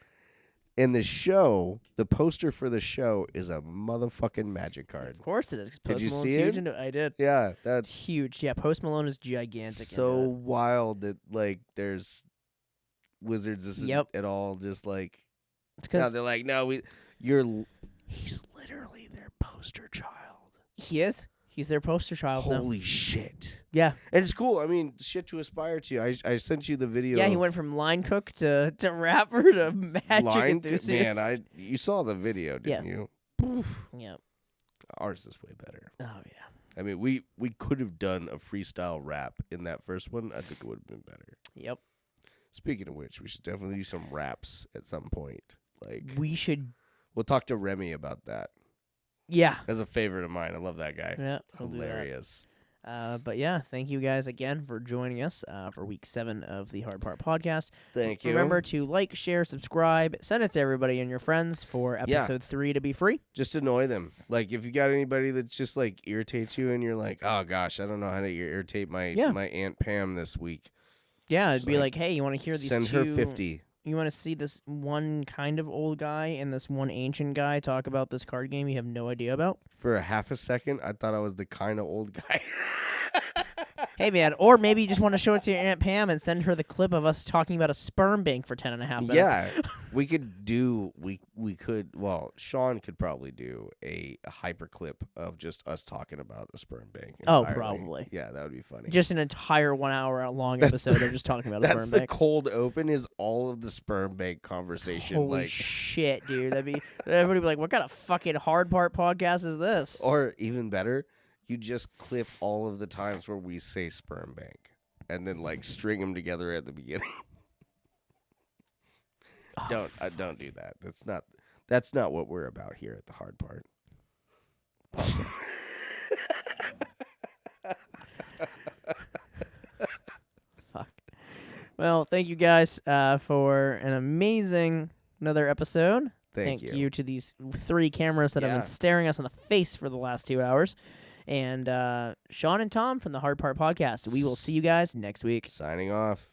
A: And the poster for the show is a motherfucking Magic card.
B: Of course it is.
A: Did you
B: Malone's
A: see
B: huge
A: it?
B: I did.
A: Yeah,
B: It's
A: that's
B: huge. Yeah, Post Malone is gigantic.
A: so
B: into it.
A: wild that like there's Wizards isn't
B: Yep.
A: at all just like
B: It's
A: no,
B: because
A: they're like no, he's literally their poster child.
B: he is. He's their poster child now.
A: Holy shit.
B: Yeah.
A: And it's cool. I mean, shit to aspire to. I sent you the video.
B: Yeah, he
A: of
B: went from line cook to rapper to Magic enthusiast.
A: Man, you saw the video, didn't you?
B: Yeah.
A: Ours is way better.
B: Oh, yeah.
A: I mean, we could have done a freestyle rap in that first one. I think it would have been better.
B: Yep.
A: Speaking of which, we should definitely do some raps at some point. Like,
B: We should.
A: we'll talk to Remy about that.
B: Yeah.
A: That's a favorite of mine. I love that guy.
B: Yeah. We'll do that.
A: Hilarious.
B: But yeah, thank you guys again for joining us for week 7 of the Hard Part Podcast.
A: Thank you.
B: Remember to like, share, subscribe, send it to everybody and your friends for episode 3 to be free.
A: Just annoy them. Like, if you got anybody that just like irritates you and you're like, oh gosh, I don't know how to irritate my Aunt Pam this week.
B: Yeah, it'd
A: Just
B: be
A: like,
B: like, hey, you want to hear these
A: Send
B: two...
A: her 50.
B: You want to see this one kind of old guy and this one ancient guy talk about this card game you have no idea about?
A: For a half a second, I thought I was the kind of old guy.
B: Hey, man, or maybe you just want to show it to your Aunt Pam and send her the clip of us talking about a sperm bank for 10 and a half minutes.
A: Yeah, we could. Well, Sean could probably do a hyper clip of just us talking about a sperm bank.
B: Oh,
A: entirely.
B: probably.
A: Yeah, that would be funny.
B: Just an entire 1 hour long episode of just talking about a
A: That's
B: sperm
A: the
B: bank.
A: cold open is all of the sperm bank conversation.
B: Holy
A: like,
B: shit, dude. Everybody would be like, what kind of fucking hard part podcast is this?
A: or even better, you just clip all of the times where we say sperm bank, and then like string them together at the beginning. Don't do that. That's not what we're about here at the hard part.
B: Fuck. Well, thank you guys for an amazing another episode.
A: Thank
B: you to these 3 cameras that have
A: Yeah.
B: been staring us in the face for the last 2 hours. And Sean and Tom from the Hard Part Podcast. We will see you guys next week.
A: Signing off.